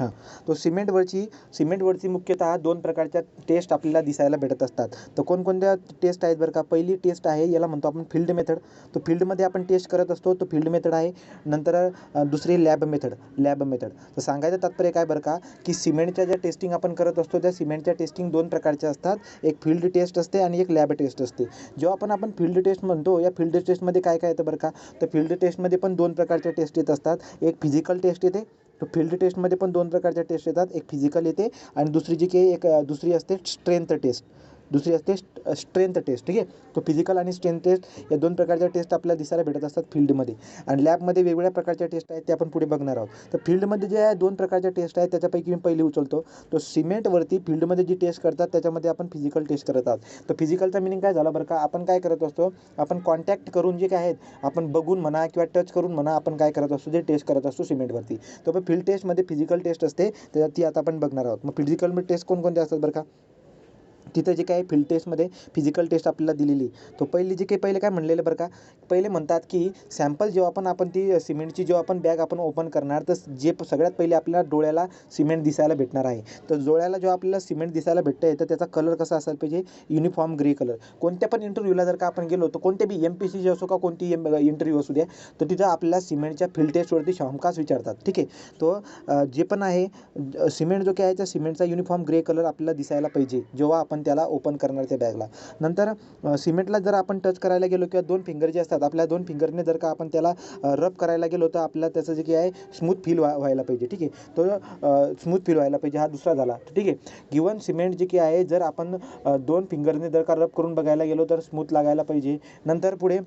हां, तो सिमेंटवरची मुख्यतः 2 प्रकारच्या टेस्ट आपल्याला दिसायला भेटत असतात. तर कोणकोणत्या टेस्ट आहेत बरं का? पहिली टेस्ट आहे, याला म्हणतो आपण फील्ड मेथड. तो फील्डमध्ये आपण टेस्ट करत असतो, तो फील्ड मेथड आहे. नंतर दुसरी लॅब मेथड. तर सांगायचं तात्पर्य काय बरं का, की सिमेंटच्या ज्या टेस्टिंग आपण करत असतो, त्या सिमेंटच्या टेस्टिंग 2 प्रकारच्या असतात. एक फील्ड टेस्ट असते आणि एक लॅब टेस्ट असते. जेव्हा आपण फील्ड टेस्ट म्हणतो, या फील्ड टेस्टमध्ये काय काय येतं बरं का? तर फील्ड टेस्टमध्ये पण 2 प्रकारच्या टेस्ट येत असतात. एक फिजिकल टेस्ट येते. तो फील्ड टेस्टमध्ये पण 2 प्रकारच्या टेस्ट येतात. एक फिजिकल येते आणि दुसरी जी काही दुसरी असते स्ट्रेंथ टेस्ट. स्ट्रेंथ टेस्ट, ठीक आहे. तो फिजिकल आणि स्ट्रेंथ टेस्ट या 2 प्रकारच्या टेस्ट आपल्याला दिसायला भेटत असतात फील्डमध्ये. आणि लॅबमध्ये वेगवेगळ्या प्रकारच्या टेस्ट आहेत, ते आपण पुढे बघणार आहोत. तर फील्डमध्ये जे 2 प्रकारच्या टेस्ट आहेत, त्याच्यापैकी मी पहिली उचलतो. तो सिमेंटवरती फील्डमध्ये जी टेस्ट करतात, त्याच्यामध्ये आपण फिजिकल टेस्ट करत आहोत. तर फिजिकलचा मिनिंग काय झाला बरं का? आपण काय करत असतो, आपण कॉन्टॅक्ट करून जे काय आहेत, आपण बघून म्हणा किंवा टच करून म्हणा, आपण काय करत असतो, ते टेस्ट करत असतो सिमेंटवरती. तर फील्ड टेस्टमध्ये फिजिकल टेस्ट असते, तर ती आता आपण बघणार आहोत. मग फिजिकल टेस्ट कोणकोणते असतात बरं का? तिथं जे काही फील्ड टेस्टमध्ये फिजिकल टेस्ट आपल्याला दिलेली. तो पहिले काय म्हणलेलं बरं का? पहिले म्हणतात की सॅम्पल जेव्हा आपण ती सिमेंटची जेव्हा आपण बॅग आपण ओपन करणार, तर सगळ्यात पहिले आपल्याला डोळ्याला सिमेंट दिसायला भेटणार आहे. तर डोळ्याला जेव्हा आपल्याला सिमेंट दिसायला भेटतं आहे, तर त्याचा कलर कसा असायला पाहिजे? Uniform grey colour. कोणत्या पण इंटरव्ह्यूला जर का आपण गेलो, तर कोणते बी MPSC असो का कोणती इंटरव्ह्यू असू द्या, तर तिथं आपल्याला सिमेंटच्या फील्ड टेस्टवरती हमखास विचारतात, ठीक आहे. तो जे पण आहे सिमेंट जो काय आहे, त्या सिमेंटचा युनिफॉर्म ग्रे कलर आपल्याला दिसायला पाहिजे जेव्हा आपण त्याला ओपन करणार त्या बॅगला. नंतर सिमेंटला जर आपण टच करायला गेलो किंवा 2 फिंगर जे असतात, आपल्या 2 फिंगरने जर का आपण त्याला रब करायला गेलो, तर आपल्याला त्याचं जे काही आहे स्मूथ फील व्हायला पाहिजे, ठीक आहे. तो स्मूथ फील व्हायला पाहिजे, हा दुसरा झाला, ठीक आहे. गिवन सिमेंट जे काही आहे, जर आपण 2 फिंगरने जर का रब करून बघायला गेलो, तर स्मूथ लागायला पाहिजे. नंतर पुढे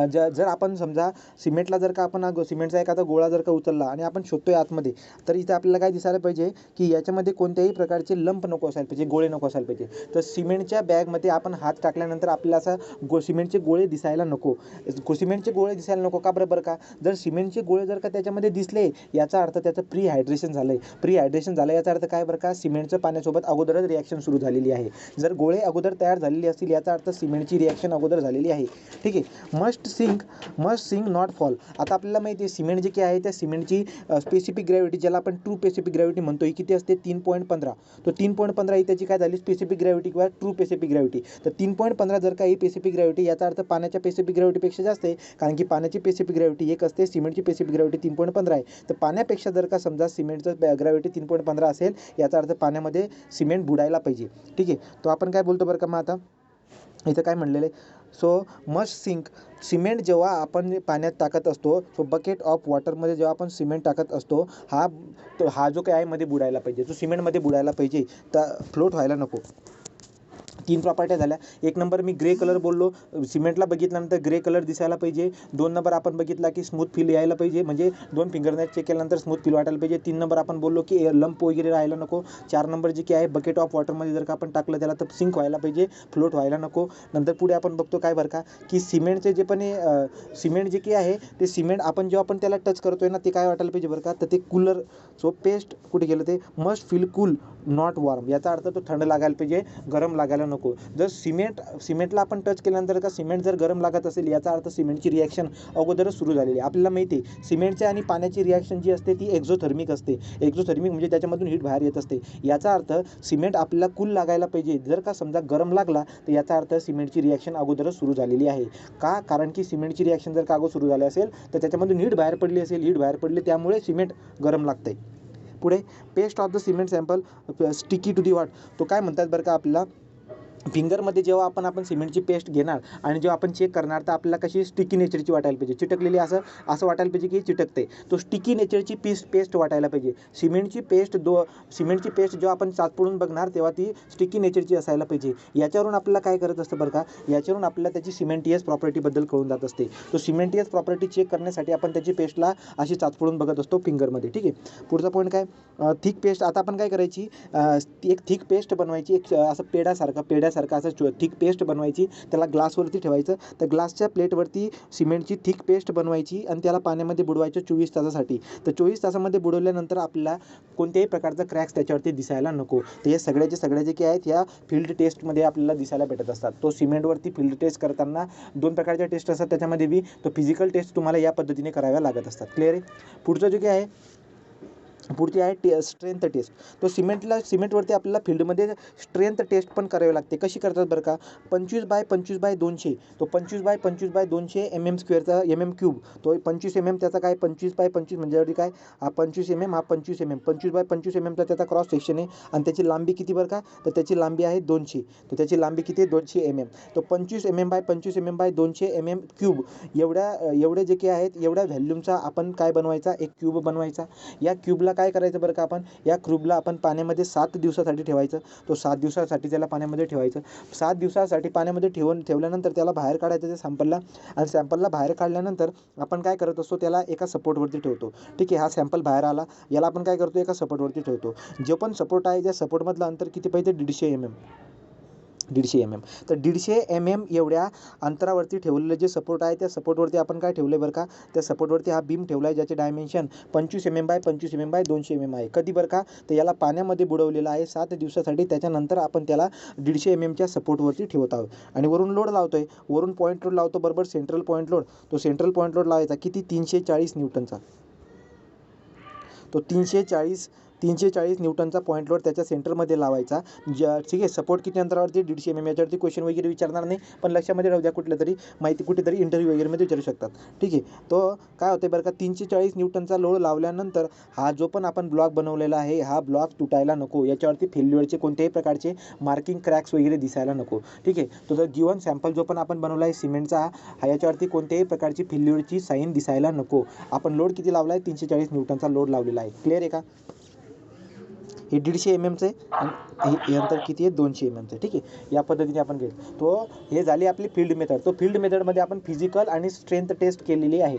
जर आपण समजा सिमेंटला जर का आपण सिमेंटचा एखादा गोळा जर का उचलला आणि आपण शोधतोय आतमध्ये, तर इथे आपल्याला काय दिसायला पाहिजे, की याच्यामध्ये कोणत्याही प्रकारचे लंप नको असायला पाहिजे, गोळे नको असायला पाहिजे. तर सिमेंटच्या बॅगमध्ये आपण हात टाकल्यानंतर आपल्याला असा सिमेंटचे गोळे दिसायला नको. सिमेंटचे गोळे दिसायला नको का बरं का? जर सिमेंटचे गोळे जर का त्याच्यामध्ये दिसले, याचा अर्थ त्याचं प्री हायड्रेशन झालं. याचा अर्थ काय बरं का? सिमेंटचं पाण्यासोबत अगोदरच रिॲक्शन सुरू झालेली आहे. जर गोळे अगोदर तयार झालेले असतील, याचा अर्थ सिमेंटची रिॲक्शन अगोदर झालेली आहे, ठीक आहे. Must sink not fall. आता आपल्याला माहिती आहे सिमेंट जे काही आहे, त्या सिमेंटची स्पेसिफिक ग्रॅव्हिटी, ज्याला आपण ट्रू स्पेसिफिक ग्रॅव्हिटी म्हणतो, ही किती असते? 3.15. तो 3.15 ही त्याची काय झाली? स्पेसिफिक ग्रॅव्हिटी किंवा ट्रू स्पेसिफिक ग्रॅव्हिटी. तर 3.15 जर का ही स्पेसिफिक ग्रॅव्हिटी, याचा अर्थ पाण्याच्या स्पेसिफिक ग्रॅव्हिटीपेक्षा जास्त आहे, कारण की पाण्याची स्पेसिफिक ग्रॅव्हिटी 1 असते, सिमेंटची स्पेसिफिक ग्रॅव्हिटी 3.15 आहे. तर पाण्यापेक्षा जर का समजा सिमेंटचं ग्रॅव्हिटी 3.15 असेल, याचा अर्थ पाण्यामध्ये सिमेंट बुडायला पाहिजे, ठीक आहे. तो आपण काय बोलतो बरं का? मग आता इथं काय म्हणलेलं आहे? So must sink. सिमेंट जेव्हा आपण पाण्यात टाकत असतो, सो बकेट ऑफ वॉटरमध्ये जेव्हा आपण सिमेंट टाकत असतो, हा जो काय आहे मध्ये बुडायला पाहिजे, तो सिमेंटमध्ये बुडायला पाहिजे, तर फ्लोट व्हायला नको. 3 प्रॉपर्ट्या झाल्या. 1 नंबर मी ग्रे कलर बोललो, सिमेंटला बघितल्यानंतर ग्रे कलर दिसायला पाहिजे. 2 नंबर आपण बघितला की स्मूथ फील यायला पाहिजे, म्हणजे 2 फिंगरने चेक केल्यानंतर स्मूथ फील वाटायला पाहिजे. 3 नंबर आपण बोललो की लंप वगैरे राहायला नको. 4 नंबर जे काय आहे बकेट ऑफ वॉटरमध्ये जर का आपण टाकलं त्याला, तर सिंक व्हायला पाहिजे, फ्लोट व्हायला नको. नंतर पुढे आपण बघतो काय बरं का, की सिमेंटचे जे पण सिमेंट जे काही आहे, ते सिमेंट आपण जेव्हा आपण त्याला टच करतोय ना, ते काय वाटायला पाहिजे बरं का, तर ते कूलर. सो पेस्ट कुठे गेलं? ते must feel cool not warm. याचा अर्थ तो थंड लागायला पाहिजे, गरम लागायला नको. जर सिमेंटला आपण टच केल्यानंतर का सिमेंट जर गरम लागत असेल, याचा अर्थ सिमेंटची रिॲक्शन अगोदरच सुरू झालेली आहे. आपल्याला माहिती आहे सिमेंटच्या आणि पाण्याची रिॲक्शन जी असते, ती एक्झोथर्मिक असते. एक्झोथर्मिक म्हणजे त्याच्यामधून हीट बाहेर येत असते. याचा अर्थ सिमेंट आपल्याला कूल लागायला पाहिजे. जर का समजा गरम लागला, तर याचा अर्थ सिमेंटची रिॲक्शन अगोदरच सुरू झालेली आहे. का? कारण की सिमेंटची रिॲक्शन जर का अगोदर सुरू झाली असेल, तर त्याच्यामधून हीट बाहेर पडली असेल. हीट बाहेर पडली, त्यामुळे सिमेंट गरम लागते. पुढे paste of the cement sample sticky to the what. तो काय म्हणतात बरं का आपल्याला, फिंगरमध्ये जेव्हा आपण सिमेंटची पेस्ट घेणार आणि जेव्हा आपण चेक करणार, तर आपल्याला कशी स्टिकी नेचरची वाटायला पाहिजे, चिटकलेली, असं वाटायला पाहिजे की चिटकते. तो स्टिकी नेचरची पेस्ट वाटायला पाहिजे. सिमेंटची पेस्ट जेव्हा आपण चाचपडून बघणार, तेव्हा ती स्टिकी नेचरची असायला पाहिजे. याच्यावरून आपल्याला काय करत असतं बरं का, याच्यावरून आपल्याला त्याची सिमेंटियस प्रॉपर्टीबद्दल कळून जात असते. तो सिमेंटियस प्रॉपर्टी चेक करण्यासाठी आपण त्याची पेस्टला अशी चाचपडून बघत असतो फिंगरमध्ये, ठीक आहे. पुढचा पॉईंट काय? Thick paste. आता आपण काय करायची, एक थिक पेस्ट बनवायची, एक असं पेड्यासारखं असं थिक पेस्ट बनवायची, त्याला ग्लासवरती ठेवायचं. तर ग्लासच्या प्लेटवरती सिमेंटची थिक पेस्ट बनवायची आणि त्याला पाण्यामध्ये बुडवायचं 24 तासासाठी. तर 24 तासामध्ये बुडवल्यानंतर आपल्याला कोणत्याही प्रकारचा क्रॅक्स त्याच्यावरती दिसायला नको. तर हे सगळे जे काही आहेत, ह्या फील्ड टेस्टमध्ये आपल्याला दिसायला भेटत असतात. तो सिमेंटवरती फील्ड टेस्ट करताना 2 प्रकारच्या टेस्ट असतात, त्याच्यामध्ये बी तो फिजिकल टेस्ट तुम्हाला या पद्धतीने कराव्या लागत असतात. क्लिअर आहे? पुढचं जे काही आहे पुढची आहे स्ट्रेंथ टेस्ट. तो सिमेंटवरती आपल्याला फील्डमध्ये स्ट्रेंथ टेस्ट पण करावी लागते. कशी करतात बरं का, 25x25x200, तो 25x25x200 mm²चा MM³ तो 25 mm त्याचा काय 25x25 म्हणजे काय हा 25 mm, हा 25 mm, 25x25 mmचा त्याचा क्रॉस सेक्शन आहे आणि त्याची लांबी किती बरं का, तर त्याची लांबी आहे 200. तर त्याची लांबी किती आहे 200 mm. तो 25 mm x 25 mm/200 mm³ एवढे जे काही आहेत एवढ्या व्हॅल्यूमचा आपण काय बनवायचा, एक क्यूब बनवायचा. या क्यूबला काय करायचं बरं का, आपण या क्यूबला आपण पाण्यामध्ये 7 दिवसासाठी ठेवायचं. तो 7 दिवसासाठी त्याला पाण्यामध्ये ठेवायचं. 7 दिवसासाठी पाण्यामध्ये ठेवल्यानंतर त्याला बाहेर काढायचं त्या सॅम्पलला, आणि सॅम्पलला बाहेर काढल्यानंतर आपण काय करत असतो, त्याला एका सपोर्टवरती ठेवतो. ठीक आहे, हा सॅम्पल बाहेर आला, याला आपण काय करतो, एका सपोर्टवरती ठेवतो. जो पण सपोर्ट आहे त्या सपोर्टमधलं अंतर किती पाहिजे, 150 mm. 150 mm. तर 150 mm एवढ्या अंतरावरती ठेवलेलं जे सपोर्ट आहे त्या सपोर्टवरती आपण काय ठेवलं बरं का, त्या सपोर्टवरती हा बीम ठेवला आहे ज्याचे डायमेन्शन 25 mm/25 mm/200 mm आहे. कधी बरं का, तर याला पाण्यामध्ये बुडवलेलं आहे 7 दिवसासाठी. त्याच्यानंतर आपण त्याला 150 mmच्या सपोर्टवरती ठेवत आहोत आणि वरून लोड लावतो आहे. वरून पॉईंट लोड लावतो, बरोबर सेंट्रल पॉईंट लोड. तो सेंट्रल पॉईंट लोड लावायचा किती, 340 न्यूटनचा. तो 340 न्यूटनचा पॉईंट लोड त्याच्या सेंटरमध्ये लावायचा. ठीक आहे, सपोर्ट किती अंतरावरती, 150 mm. याच्यावरती क्वेश्चन वगैरे विचारणार नाही, पण लक्षामध्ये राहू द्या, कुठल्या तरी माहिती कुठेतरी इंटरव्ह्यू वगैरेमध्ये विचारू शकतात. ठीक आहे, तो काय होते बरं का, 340 न्यूटनचा लोड लावल्यानंतर हा जो पण आपण ब्लॉक बनवलेला आहे हा ब्लॉक तुटायला नको. याच्यावरती फेल्युअरचे कोणत्याही प्रकारचे मार्किंग क्रॅक्स वगैरे दिसायला नको. ठीक आहे, तो जो गिवन सॅम्पल जो पण आपण बनवला आहे सिमेंटचा, हा याच्यावरती कोणत्याही प्रकारची फेल्युअरची साईन दिसायला नको. आपण लोड किती लावला आहे, 340 न्यूटनचा लोड लावलेला आहे. क्लिअर आहे का, हे 150 mmचं आहे आणि हे अंतर किती आहे, 200 mmचं. ठीक आहे, या पद्धतीने आपण घेऊ. तो हे झाली आपली फील्ड मेथड. तो फील्ड मेथडमध्ये आपण फिजिकल आणि स्ट्रेंथ टेस्ट केलेली आहे.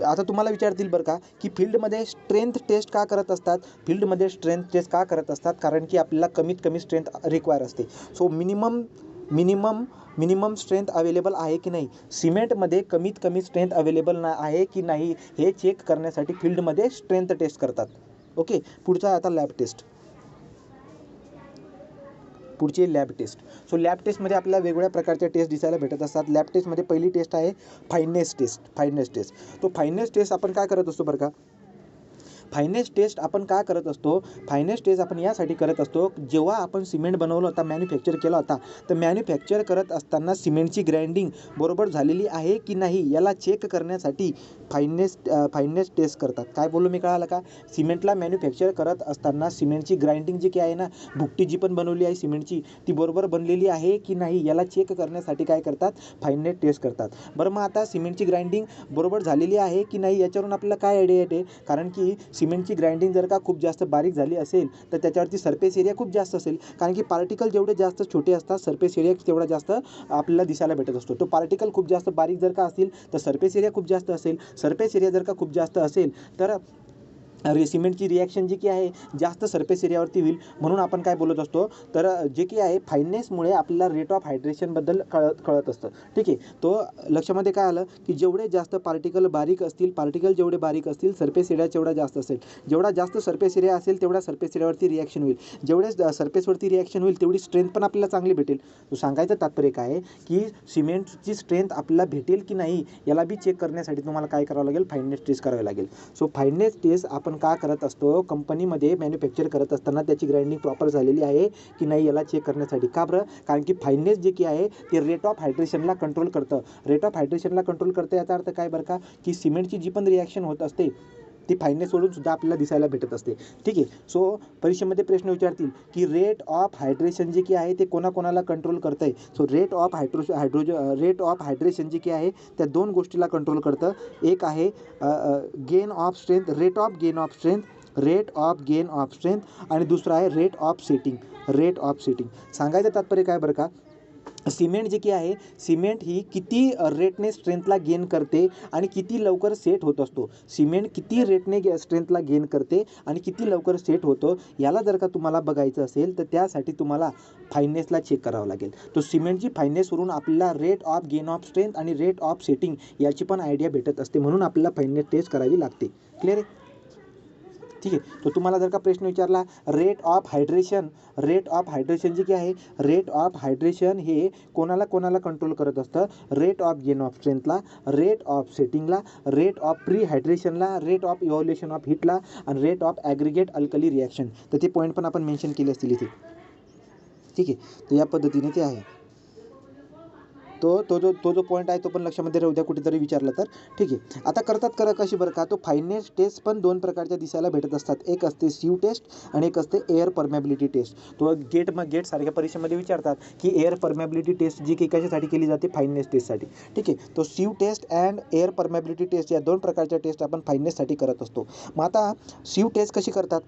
आता तुम्हाला विचारतील बरं का, की फील्डमध्ये स्ट्रेंथ टेस्ट का करत असतात. फील्डमध्ये स्ट्रेंथ टेस्ट का करत असतात, कारण की आपल्याला कमीत कमी स्ट्रेंथ रिक्वायर असते. सो मिनिमम स्ट्रेंथ अवेलेबल आहे की नाही, सिमेंटमध्ये कमीत कमी स्ट्रेंथ अवेलेबल आहे की नाही हे चेक करण्यासाठी फील्डमध्ये स्ट्रेंथ टेस्ट करतात. ओके, पुढचा आता लॅब टेस्ट. पुढची लॅब टेस्ट. सो लॅब टेस्टमध्ये आपल्याला वेगवेगळ्या प्रकारच्या टेस्ट दिसायला भेटत असतात. लॅब टेस्टमध्ये पहिली टेस्ट आहे फाईननेस टेस्ट. तो फाईननेस टेस्ट आपण काय करत असतो बरं का, फाईननेस टेस्ट आपण काय करत असतो, फाईननेस टेस्ट आपण यासाठी करत असतो, जेव्हा आपण सिमेंट बनवलं होता, मॅन्युफॅक्चर केला होता, तर मॅन्युफॅक्चर करत असताना सिमेंटची ग्राइंडिंग बरोबर झालेली आहे की नाही याला चेक करण्यासाठी फाईननेस टेस्ट करतात. काय बोललो मी, कळालं का, सिमेंटला मॅन्युफॅक्चर करत असताना सिमेंटची ग्राइंडिंग जी काही आहे ना, भुकटी जी पण बनवली आहे सिमेंटची ती बरोबर बनलेली आहे की नाही याला चेक करण्यासाठी काय करतात, फाईननेस टेस्ट करतात. बरं, मग आता सिमेंटची ग्राइंडिंग बरोबर झालेली आहे की नाही याच्यावरून आपल्याला काय आयडिया येते, कारण की सिमेंटची ग्राइंडिंग जर का खूप जास्त बारीक झाली असेल तर त्याच्यावरती सरफेस एरिया खूप जास्त असेल, कारण की पार्टिकल जेवढे जास्त छोटे असतात सरफेस एरिया तेवढा जास्त आपल्याला दिसायला भेटत असतो. तो पार्टिकल खूप जास्त बारीक जर का असतील तर सरफेस एरिया खूप जास्त असेल. सरफेस एरिया जर का खूप जास्त असेल तर सिमेंटची रिॲक्शन जी की आहे जास्त सरफेस एरियावरती होईल. म्हणून आपण काय बोलत असतो, तर जे की आहे फाईननेसमुळे आपल्याला रेट ऑफ हायड्रेशनबद्दल कळत असतं. ठीक आहे, तो लक्षामध्ये काय आलं की जेवढे जास्त पार्टिकल जेवढे बारीक असतील सरफेस एरिया तेवढा जास्त असेल. जेवढा जास्त सरफेस एरिया असेल तेवढा सरफेस एरियावरती रिॲक्शन होईल. जेवढे सरफेसवरती रिॲक्शन होईल तेवढी स्ट्रेंथ पण आपल्याला चांगली भेटेल. तो सांगायचं तात्पर्य काय आहे की सिमेंटची स्ट्रेंथ आपल्याला भेटेल की नाही याला बी चेक करण्यासाठी तुम्हाला काय करावं लागेल, फाईननेस टेस्ट करावी लागेल. सो फाईननेस टेस्ट आपण का करत असतो, कंपनीमध्ये मॅन्युफॅक्चर करत असताना त्याची ग्राइंडिंग प्रॉपर झालेली आहे की नाही याला चेक करण्यासाठी. का बरं, कारण की फाईननेस जे की आहे ते रेट ऑफ हायड्रेशनला कंट्रोल करतं. रेट ऑफ हायड्रेशनला कंट्रोल करतं याचा अर्थ काय बरं का, की सिमेंटची जी पण रिॲक्शन होत असते ती फाईननेसवरून सुद्धा आपल्याला दिसायला भेटत असते. ठीक आहे, सो परीक्षेमध्ये प्रश्न विचारतील की रेट ऑफ हायड्रेशन जे की आहे ते कोणाकोणाला कंट्रोल करतं आहे. सो रेट ऑफ हायड्रेशन जे की आहे त्या दोन गोष्टीला कंट्रोल करतं. एक आहे gain of strength, rate of gain of strength आणि दुसरा आहे रेट ऑफ सेटिंग. सांगायचं तात्पर्य काय बरं का, सिमेंट जे की आहे सिमेंट ही किती रेटने स्ट्रेंथला गेन करते आणि किती लवकर सेट होत असतो. सिमेंट किती रेटने स्ट्रेंथला गेन करते आणि किती लवकर सेट होतो याला जर का तुम्हाला बघायचं असेल तर त्यासाठी तुम्हाला फाईननेसला चेक करावं लागेल. तो सिमेंटची फाईननेसवरून आपल्याला rate of gain of strength आणि रेट ऑफ सेटिंग याची पण आयडिया भेटत असते. म्हणून आपल्याला फाईननेस टेस्ट करावी लागते. क्लिअर आहे. ठीक आहे. तो तुम्हाला जर का प्रश्न विचारला रेट ऑफ हायड्रेशन जी काय आहे, रेट ऑफ हायड्रेशन हे कोणाला कोणाला कंट्रोल करत असतं, रेट ऑफ गेन ऑफ स्ट्रेंथला, रेट ऑफ सेटिंगला, रेट ऑफ प्री हायड्रेशनला, रेट ऑफ इव्हॅल्युएशन ऑफ हीटला आणि rate of aggregate alkali reaction. तर ते पॉईंट पण आपण मेन्शन केले असतील इथे. ठीक आहे. तर या पद्धतीने ते आहे. तो जो पॉईंट आहे तो पण लक्षामध्ये राहू द्या कुठेतरी विचारला तर. ठीक आहे. आता करतात कशी बरं का, तो फायनेस टेस्ट पण दोन प्रकारच्या दिसायला भेटत असतात. एक असते सीव टेस्ट आणि एक असते एअर परमेबिलिटी टेस्ट. तो गेट सारख्या परीक्षेमध्ये विचारतात की एअर परमेबिलिटी टेस्ट जी की कशासाठी केली जाते, फायनेस टेस्टसाठी. ठीक आहे. तो sieve test and air permeability test या दोन प्रकारच्या टेस्ट आपण फायनेससाठी करत असतो. मग आता सीव टेस्ट कशी करतात,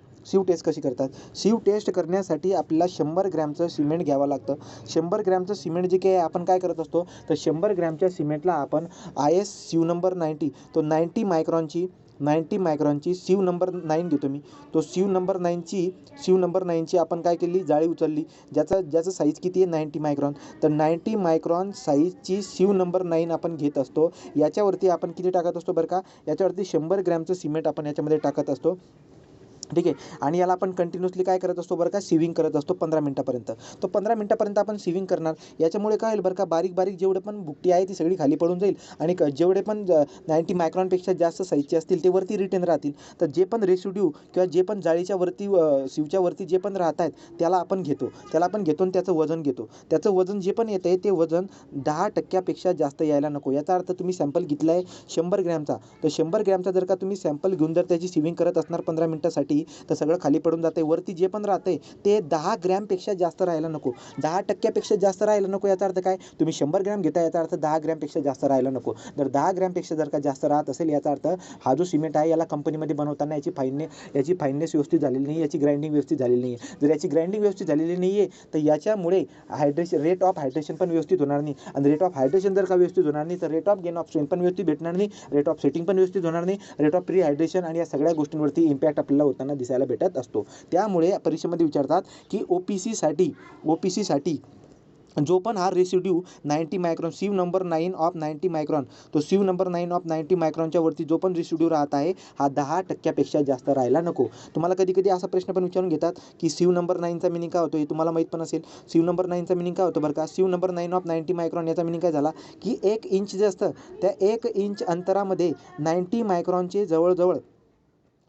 सीव टेस्ट करण्यासाठी आपल्याला 100 ग्रॅमचं सिमेंट घ्यावं लागतं. 100 ग्रॅमचं सिमेंट जे काही आपण काय करत असतो, तर 100 ग्रॅमच्या सिमेंटला आपण IS सीव नंबर 90, तो 90 मायक्रॉनची सीव नंबर 9 घेतो मी. तो सीव नंबर 9ची आपण काय केली, जाळी उचलली, ज्याचं साईज किती आहे, 90 मायक्रॉन. तर 90 मायक्रॉन साईजची सीव नंबर 9 आपण घेत असतो. याच्यावरती आपण किती टाकत असतो बरं का, याच्यावरती 100 ग्रॅमचं सिमेंट आपण याच्यामध्ये टाकत असतो. ठीक आहे. आणि याला आपण कंटिन्युअसली काय करत असतो बरं का, सिविंग करत असतो 15 मिनटापर्यंत. तो 15 मिनटापर्यंत आपण सिविंग करणार. याच्यामुळे काय होईल बरं का, बारीक जेवढे पण भुकटी आहे ती सगळी खाली पडून जाईल आणि जेवढे पण 90 मायक्रॉनपेक्षा जास्त साईजचे असतील ते वरती रिटेन राहतील. तर जे पण रेसिड्यू किंवा जे पण जाळीच्या वरती सिवच्या वरती जे पण राहत आहेत त्याला आपण घेतो आणि त्याचं वजन घेतो. त्याचं वजन जे पण येतं आहे ते वजन 10% जास्त यायला नको. याचा अर्थ तुम्ही सॅम्पल घेतला आहे 100 ग्रॅमचा, तर 100 ग्रॅमचा जर का तुम्ही सॅम्पल घेऊन जर त्याची सिविंग करत असणार 15 मिनटासाठी, तर सगळं खाली पडून जाते. वरती जे पण राहते ते 10 ग्रॅमपेक्षा जास्त राहायला नको, 10%पेक्षा जास्त राहायला नको. याचा अर्थ काय, तुम्ही 100 ग्रॅम घेता, याचा अर्थ 10 ग्रॅमपेक्षा जास्त राहायला नको. जर 10 ग्रॅमपेक्षा जर का जास्त राहत असेल, याचा अर्थ हा जो सिमेंट आहे याला कंपनीमध्ये बनवताना याची फाईननेस व्यवस्थित झालेली नाही, याची ग्राइंडिंग व्यवस्थित झालेली नाही आहे. जर याची ग्राइंडिंग व्यवस्थित झालेली नाही आहे तर याच्यामुळे रेट ऑफ हायड्रेशन पण व्यवस्थित होणार नाही. आणि रेट ऑफ हायड्रेशन जर का व्यवस्थित होणार नाही तर rate of gain of strength पण व्यवस्थित भेटणार नाही, रेट ऑफ सेटिंग पण व्यवस्थित होणार नाही, रेट ऑफ प्री हायड्रेशन आणि या सगळ्या गोष्टींवरती इम्पॅक्ट आपल्याला होताना दिसायला भेटत असतो. त्यामुळे परीक्षेमध्ये विचारतात की ओपीसीसाठी जो पण हा residue 90 micron, sieve number 9 of 90 micron, तो सीव नंबर 9 ऑफ 90 मायक्रॉनच्या वरती जो पण रेसिड्यू राहत आहे हा 10%पेक्षा जास्त राहायला नको. तुम्हाला कधी असा प्रश्न पण विचारून घेतात की सीव नंबर 9चा मिनिंग काय होतो, हे तुम्हाला माहीत पण असेल. सीव नंबर 9चा मिनिंग काय होतं बरं का, सीव नंबर 9 ऑफ 90 मायक्रॉन याचा मिनिंग काय झाला की 1 इंच जे असतं त्या 1 इंच अंतरामध्ये 90 मायक्रॉनचे जवळजवळ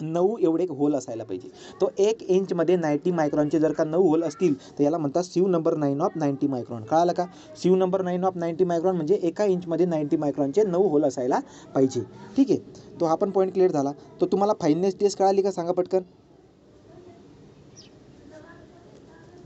9 एवढे होल असायला पाहिजे. तो 1 इंचमध्ये 90 मायक्रॉनचे जर का 9 होल असतील तर याला म्हणतात सीव नंबर 9 ऑफ 90 मायक्रॉन. कळालं का, सीव नंबर 9 ऑफ 90 मायक्रॉन म्हणजे 1 इंचमध्ये 90 मायक्रॉनचे 9 होल असायला पाहिजे. ठीक आहे. तो हा पण पॉईंट क्लिअर झाला. तो तुम्हाला फायनेस टेस्ट कळाली का, सांगा पटकन.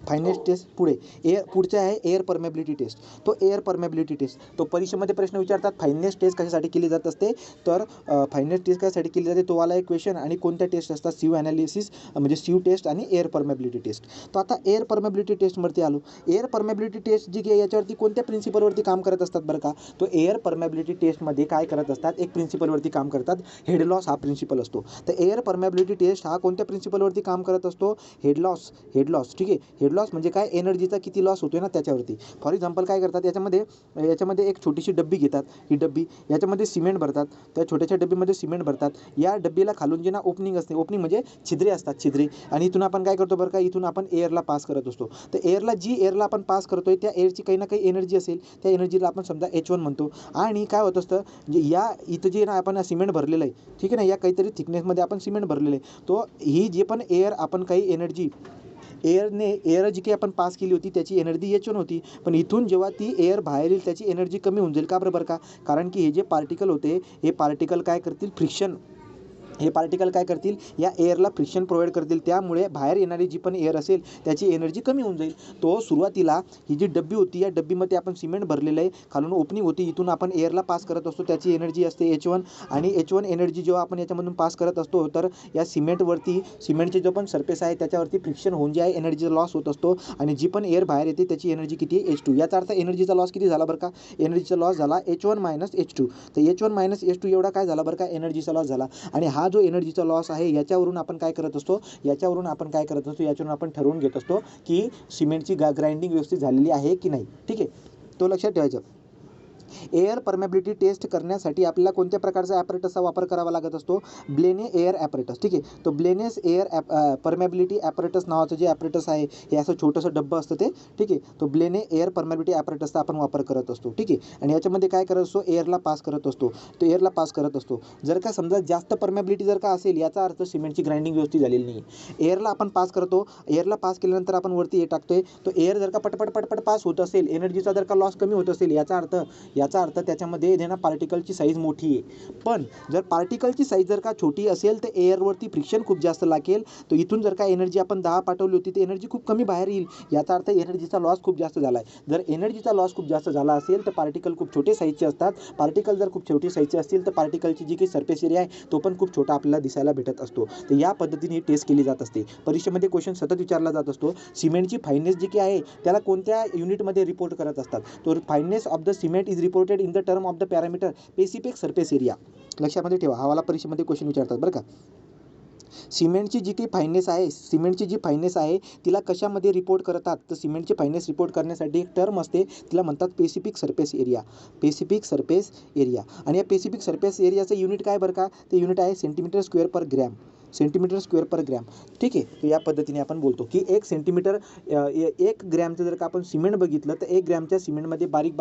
फायनेस टेस्ट पुढचे आहे एअर परमेबिलिटी टेस्ट. तो एअर परमेबिलिटी टेस्ट तो परीक्षेमध्ये प्रश्न विचारतात फायनेस टेस्ट कशासाठी केली जात असते, तर फायनेस टेस्ट कशासाठी केली जाते तो वाला एक क्वेश्चन. आणि कोणत्या टेस्ट असतात, सीव ॲनालिसिस म्हणजे सीव टेस्ट आणि एअर परमेबिलिटी टेस्ट. तो आता एअर परमेबिलिटी टेस्टवरती आलो. एअर परमेबिलिटी टेस्ट जी की याच्यावरती कोणत्या प्रिन्सिपलवरती काम करत असतात बरं का, तो एअर परमेबिलिटी टेस्टमध्ये काय करत असतात, एक प्रिन्सिपलवरती काम करतात, हेड लॉस हा प्रिन्सिपल असतो. तर एअर परमेबिलिटी टेस्ट हा कोणत्या प्रिन्सिपलवरती काम करत असतो, हेड लॉस. ठीक आहे. हेड लॉस म्हणजे काय, एनर्जीचा किती लॉस होतोय ना त्याच्यावरती. फॉर एक्झाम्पल काय करतात, याच्यामध्ये एक छोटीशी डब्बी घेतात. ही डब्बी याच्यामध्ये सिमेंट भरतात, त्या छोट्याशा डब्बीमध्ये सिमेंट भरतात. या डब्बीला खालून जे ना ओपनिंग असते, ओपनिंग म्हणजे छिद्रे असतात, छिद्रे. आणि इथून आपण काय करतो बरं का, इथून आपण एअरला पास करत असतो. तर एअरला आपण पास करतोय त्या एअरची काही ना काही एनर्जी असेल, त्या एनर्जीला आपण समजा H1 म्हणतो. आणि काय होत असतं, या इथं जे ना आपण सिमेंट भरलेलं आहे, ठीक आहे ना, या काहीतरी थिकनेसमध्ये आपण सिमेंट भरलेलं आहे, तो ही जे पण एअर आपण काही एनर्जी एअर जी काही आपण पास केली होती त्याची एनर्जी H1 होती. पण इथून जेव्हा ती एअर बाहेर येईल त्याची एनर्जी कमी होऊन जाईल. का बरोबर का, कारण की हे जे पार्टिकल होते हे पार्टिकल काय करतील, हे पार्टिकल काय करतील, या एअरला फ्रिक्शन प्रोव्हाइड करतील. त्यामुळे बाहेर येणारी जी पण एअर असेल त्याची एनर्जी कमी होऊन जाईल. तो सुरुवातीला ही जी डब्बी होती या डब्बीमध्ये आपण सिमेंट भरलेलं आहे, खालून ओपनिंग होती, इथून आपण एअरला पास करत असतो, त्याची एनर्जी असते H1. आणि H1 एनर्जी जेव्हा आपण याच्यामधून पास करत असतो तर या सिमेंटचे जो पण सरफेस आहे त्याच्यावरती फ्रिक्शन होऊन जे आहे एनर्जीचा लॉस होत असतो. आणि जी पण एअर बाहेर येते त्याची एनर्जी किती आहे, H2. याचा अर्थ एनर्जीचा लॉस किती झाला बरं का, एनर्जीचा लॉस झाला H1 - H2. तर H1 - H2 एवढा काय झाला बरं का, एनर्जीचा लॉस झाला. आणि हा जो एनर्जीचा लॉस आहे याच्यावरून आपण काय करत असतो, याच्यावरून आपण ठरवून घेत असतो की सिमेंटची ग्राइंडिंग व्यवस्थित झालेली आहे की नाही. ठीक आहे, तो लक्षात ठेवायचं. एअर परमेबिलिटी टेस्ट करण्यासाठी आपल्याला कोणत्या प्रकारचा ॲपरेटसचा वापर करावा लागत असतो? ब्लेने एअर ॲपरेटस. ठीक आहे, तो ब्लेनेस एअर परमेबिलिटी ॲपरेटस नावाचं जे ॲपरेटस आहे, हे असं छोटंसं डब्बं असतं ते. ठीक आहे, तो ब्लेने एअर परमेबिलिटी ॲपरेटसचा आपण वापर करत असतो. ठीक आहे, आणि याच्यामध्ये काय करत असतो? एअरला पास करत असतो. तो एअरला पास करत असतो. जर का समजा जास्त परमेबिलिटी जर का असेल, याचा अर्थ सिमेंटची ग्राइंडिंग व्यवस्थित झालेली नाही आहे. एअरला आपण पास करतो, एअरला पास केल्यानंतर आपण वरती हे टाकतोय, तो एअर जर का पटपट पटपट पास होत असेल, एनर्जीचा जर का लॉस कमी होत असेल, याचा अर्थ त्याच्यामध्ये ना पार्टिकलची साईज मोठी आहे. पण जर पार्टिकलची साईज जर का छोटी असेल तर एअरवरती फ्रिक्शन खूप जास्त लागेल. तो इथून जर का एनर्जी आपण 10 पाठवली होती, तर एनर्जी खूप कमी बाहेर येईल. याचा अर्थ एनर्जीचा लॉस खूप जास्त झाला आहे. जर एनर्जीचा लॉस खूप जास्त झाला असेल तर पार्टिकल खूप छोटे साईजचे असतात. पार्टिकल जर खूप छोटे साईजचे असतील तर पार्टिकलची जी काही सरफेस एरिया आहे तो पण खूप छोटा आपल्याला दिसायला भेटत असतो. तर या पद्धतीने ही टेस्ट केली जात असते. परीक्षेमध्ये क्वेश्चन सतत विचारला जात असतो, सिमेंटची फाईननेस जी काही आहे त्याला कोणत्या युनिटमध्ये रिपोर्ट करत असतात? तो fineness of the cement is reported in the term of the parameter specific surface area. लक्षामध्ये ठेवा, हवाला परीक्षेमध्ये क्वेश्चन विचारतात बरं का. सिमेंटची जी काही फाईननेस आहे तिला कशामध्ये रिपोर्ट करतात? तर सिमेंटची फाईननेस रिपोर्ट करण्यासाठी एक टर्म असते, तिला म्हणतात स्पेसिफिक सरफेस एरिया. आणि या स्पेसिफिक सरफेस एरियाचं युनिट काय बरं का? ते युनिट आहे सेंटीमीटर स्क्वेअर पर ग्रॅम. ठीक आहे, तर या पद्धतीने आपण बोलतो की 1 ग्रॅमचं जर का आपण सिमेंट बघितलं तर 1 ग्रॅमच्या सिमेंटमध्ये बारीक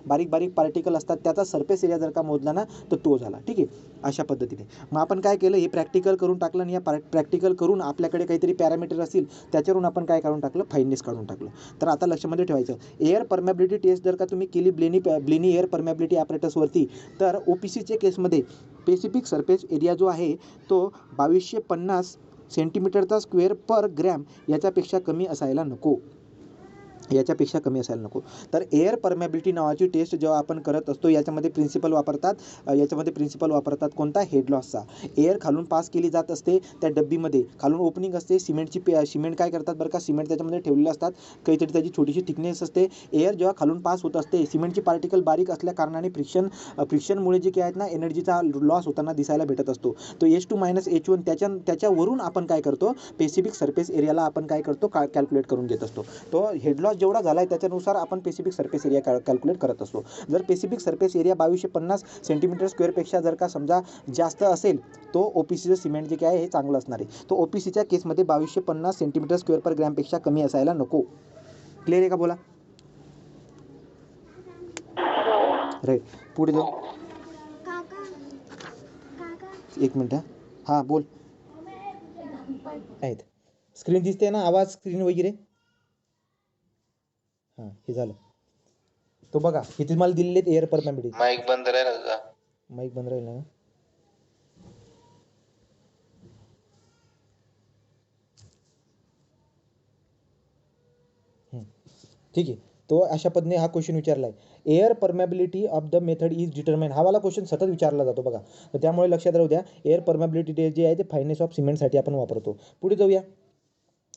बारीक पार्टिकल असतात. त्याचा सरफेस एरिया जर का मोजला ना तर तो झाला. ठीक आहे, अशा पद्धतीने मग आपण काय केलं, हे प्रॅक्टिकल करून टाकलं आणि या प्रॅक्टिकल करून आपल्याकडे काहीतरी पॅरामीटर असतील त्याच्यावरून आपण काय काढून टाकलं? फाईननेस काढून टाकलं. तर आता लक्षामध्ये ठेवायचं, एअर परमेबिलिटी टेस्ट जर का तुम्ही केली ब्लेनी एअर परमेबिलिटी ॲपरेटसवरती, तर OPCच्या केसमध्ये स्पेसिफिक सरफेस एरिया जो आहे तो 2250 सेंटीमीटरचा स्क्वेअर पर ग्रॅम याच्यापेक्षा कमी असायला नको. तर एअर परमेबिलिटी नावाची टेस्ट जेव्हा आपण करत असतो, याच्यामध्ये प्रिन्सिपल वापरतात कोणता? हेड लॉसचा. एअर खालून पास केली जात असते त्या डब्बीमध्ये, खालून ओपनिंग असते. सिमेंट काय करतात बरं का, सिमेंट त्याच्यामध्ये ठेवलेले असतात, काहीतरी त्याची छोटीशी थिकनेस असते. एअर जेव्हा खालून पास होत असते, सिमेंटची पार्टिकल बारीक असल्या कारणाने फ्रिक्शनमुळे जे काय आहेत ना, एनर्जीचा लॉस होताना दिसायला भेटत असतो. तो H2 - H1 त्याच्यावरून आपण काय करतो? स्पेसिफिक सरफेस एरियाला आपण काय करतो? कॅल्क्युलेट करून घेत असतो. तो हेड लॉस जेवढा झाला आहे त्याच्यानुसार आपण स्पेसिफिक सरफेस एरिया कॅल्क्युलेट करत असतो. जर स्पेसिफिक सरफेस एरिया 2250 सेंटीमीटर स्क्वेअरपेक्षा जर का समजा जास्त असेल, तो OPCचं सिमेंट जे काय आहे हे चांगलं असणार आहे. तो OPCच्या केसमध्ये 2250 सेंटीमीटर स्क्वेअर पर ग्रॅमपेक्षा कमी असायला नको. क्लिअर आहे का? बोला. राईट, पुढे जाऊ. एक मिनटं. हां, बोल. आहेत, स्क्रीन दिसते ना, आवाज स्क्रीन वगैरे? हां, हे झालं. तो बघा, इथे मला दिलेले आहेत एअर परमेबिलिटी. माईक बंद राहिला तुझा. माईक बंद राहील ना? ठीक आहे, तो अशा पद्धतीने हा क्वेश्चन विचारला आहे. Air permeability of the method is determine. हा वाला क्वेश्चन सतत विचारला जातो बघा, तर त्यामुळे लक्षात राहू द्या, एअर परमेबिलिटी टेस्ट जे आहे ते फाईननेस ऑफ सिमेंटसाठी आपण वापरतो. पुढे जाऊया.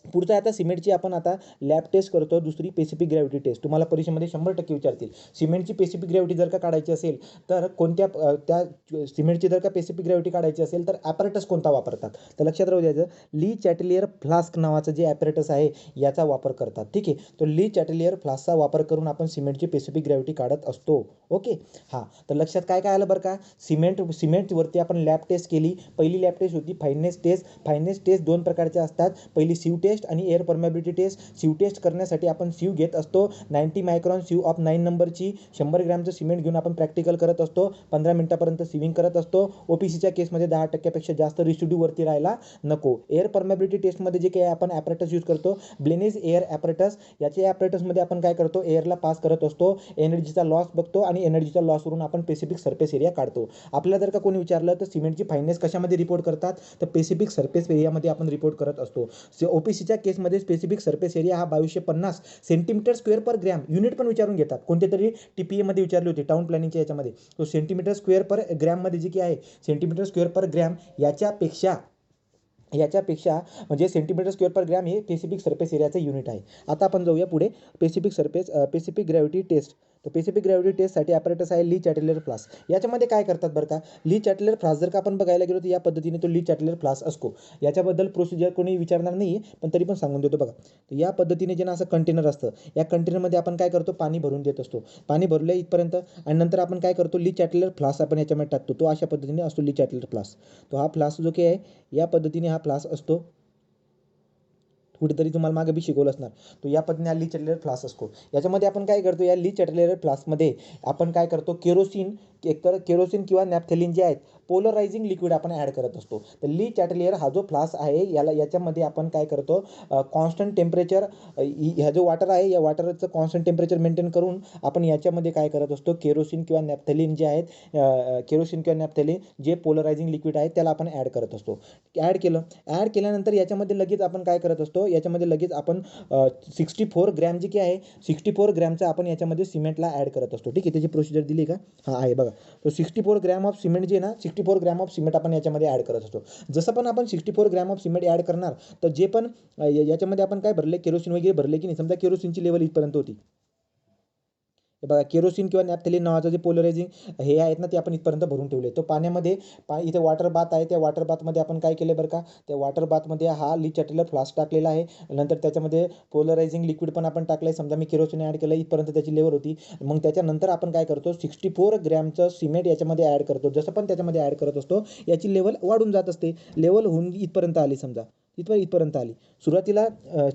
पुढचं आता सिमेंटची आपण आता लॅब टेस्ट करतो, दुसरी स्पेसिफिक ग्रॅव्हिटी टेस्ट. तुम्हाला परीक्षेमध्ये 100% विचारतील. सिमेंटची स्पेसिफिक ग्रॅव्हिटी जर का काढायची असेल तर कोणत्या त्या सिमेंटची जर का स्पेसिफिक ग्रॅव्हिटी काढायची असेल तर ॲपरेटस कोणता वापरतात? तर लक्षात राहू द्यायचं, ली चॅटेलियर फ्लास्क नावाचं जे ॲपरेटस आहे याचा वापर करतात. ठीक आहे, तो ली चॅटेलियर फ्लास्कचा वापर करून आपण सिमेंटची स्पेसिफिक ग्रॅव्हिटी काढत असतो. ओके, हां, तर लक्षात काय आलं बरं का, सिमेंटवरती आपण लॅब टेस्ट केली. पहिली लॅब टेस्ट होती फाईननेस टेस्ट 2 प्रकारच्या असतात. पहिली सीव टेस्ट आणि एअर परमेबिलिटी टेस्ट. सीव टेस्ट करण्यासाठी आपण सीव घेत असतो 90 मायक्रॉन सीव ऑफ 9 नंबरची. 100 ग्रॅमचं सिमेंट घेऊन आपण प्रॅक्टिकल करत असतो. 15 मिनिटापर्यंत सिविंग करत असतो. OPCच्या केसमध्ये 10%पेक्षा जास्त रेसिड्यू वरती राहायला नको. एअर परमेबिलिटी टेस्टमध्ये जे काही आपण ॲपरेटस यूज करतो, ब्लेनेज एअर ॲपरेटस. याच्या ॲपरेटसमध्ये आपण काय करतो? एअरला पास करत असतो, एनर्जीचा लॉस बघतो आणि एनर्जीचा लॉसवरून आपण स्पेसिफिक सरफेस एरिया काढतो. आपल्याला जर का कोणी विचारलं तर सिमेंटची फाईननेस कशामध्ये रिपोर्ट करतात, तर स्पेसिफिक सरफेस एरियामध्ये आपण रिपोर्ट करत असतो. OPCच्या केसमध्ये स्पेसिफिक सरफेस एरिया हा 2250 सेंटीमीटर स्क्वेअर पर ग्रॅम. युनिट पण विचारून घेतात, कोणते तरी TPA मध्ये विचारली होती, टाउन प्लॅनिंगच्या याच्यामध्ये. तो सेंटीमीटर स्क्वेअर पर ग्रॅममध्ये जे की आहे, सेंटीमीटर स्क्वेअर पर ग्रॅम याच्यापेक्षा म्हणजे सेंटीमीटर स्क्वेअर पर ग्रॅम हे स्पेसिफिक सरफेस एरियाचं युनिट आहे. आता आपण जाऊया पुढे, स्पेसिफिक ग्रॅव्हिटी टेस्ट. तो स्पेसिफिक ग्रॅव्हिटी टेस्टसाठी ॲपरेटस आहे ली चॅटेलर फ्लास्क. याच्यामध्ये काय करतात बरं का, ली चॅटेलर फ्लास्क जर का आपण बघायला गेलो तर या पद्धतीने तो ली चॅटेलर फ्लास्क असतो. याच्याबद्दल प्रोसिजर कोणी विचारणार नाही पण तरी पण सांगून देतो बघा. तर या पद्धतीने जे ना असं कंटेनर असतं, या कंटेनरमध्ये आपण काय करतो, पाणी भरून देत असतो. पाणी भरलं इथपर्यंत आणि नंतर आपण काय करतो, ली चॅटेलर फ्लास्क आपण याच्यामध्ये टाकतो. तो अशा पद्धतीने असतो ली चॅटेलर फ्लास्क. तो हा फ्लास्क जो काही आहे या पद्धतीने हा फ्लास्क असतो. कुठेतरी तुम्हाला मागे बी शिकवलं असणार. तो या पद्धतीने ली चॅटेलर फ्लास्क असतो. याच्यामध्ये आपण काय करतो, या ली चॅटेलर फ्लास्कमध्ये आपण काय करतो, केरोसिन, एकतर केरोसिन किंवा नॅफ्थेलिन जे आहेत पोलरायझिंग लिक्विड आपण ॲड करत असतो. तर ली चॅटेलर हा जो फ्लास्क आहे याच्यामध्ये आपण काय करतो, कॉन्स्टंट टेम्परेचर, ह्या जो वॉटर आहे या वॉटरचं कॉन्स्टंट टेम्परेचर मेंटेन करून आपण याच्यामध्ये काय करत असतो, केरोसिन किंवा नॅफ्थेलिन जे आहेत, केरोसिन किंवा नॅफ्थेलिन जे पोलरायझिंग लिक्विड आहे त्याला आपण ॲड करत असतो. ॲड केल्यानंतर याच्यामध्ये लगेच आपण काय करत असतो, याच्यामध्ये लगेच आपण 64 ग्रॅम जे काही आहे 64 ग्रॅमचा आपण याच्यामध्ये सिमेंटला ॲड करत असतो. ठीक आहे, त्याची प्रोसिजर दिली का, हां आहे बघा. तो 64 ग्रॅम ऑफ सिमेंट जे ना 64 ग्रॅम ऑफ सिमेंट आपण याच्यामध्ये ॲड करत असतो. जसं पण आपण 64 ग्रॅम ऑफ सिमेंट ॲड करणार तर जे पण याच्यामध्ये आपण काय भरले, केरोसिन वगैरे भरले की नाही, समजा केरोसिनची लेवल इथपर्यंत होती, बघा केरोसिन किंवा नॅफ्थेलिन नावाचं जे पोलरायझिंग हे आहेत ना ते आपण इथपर्यंत भरून ठेवले. तो पाण्यामध्ये इथे वॉटर बाथ आहे, त्या वॉटर बाथमध्ये आपण काय केलं बरं का, त्या वॉटर बाथमध्ये हा ली चॅटेलर फ्लास्क टाकलेला आहे. नंतर त्याच्यामध्ये पोलरायझिंग लिक्विड पण आपण टाकलं आहे. समजा मी केरोसिन ॲड केलं, इथपर्यंत त्याची लेवल होती. मग त्याच्यानंतर आपण काय करतो, 64 ग्रॅमचं सिमेंट याच्यामध्ये ॲड करतो. जसं पण त्याच्यामध्ये ॲड करत असतो याची लेवल वाढून जात असते. लेवल होऊन इथपर्यंत आली, समजा इथपर्यंत आली सुरुवातीला,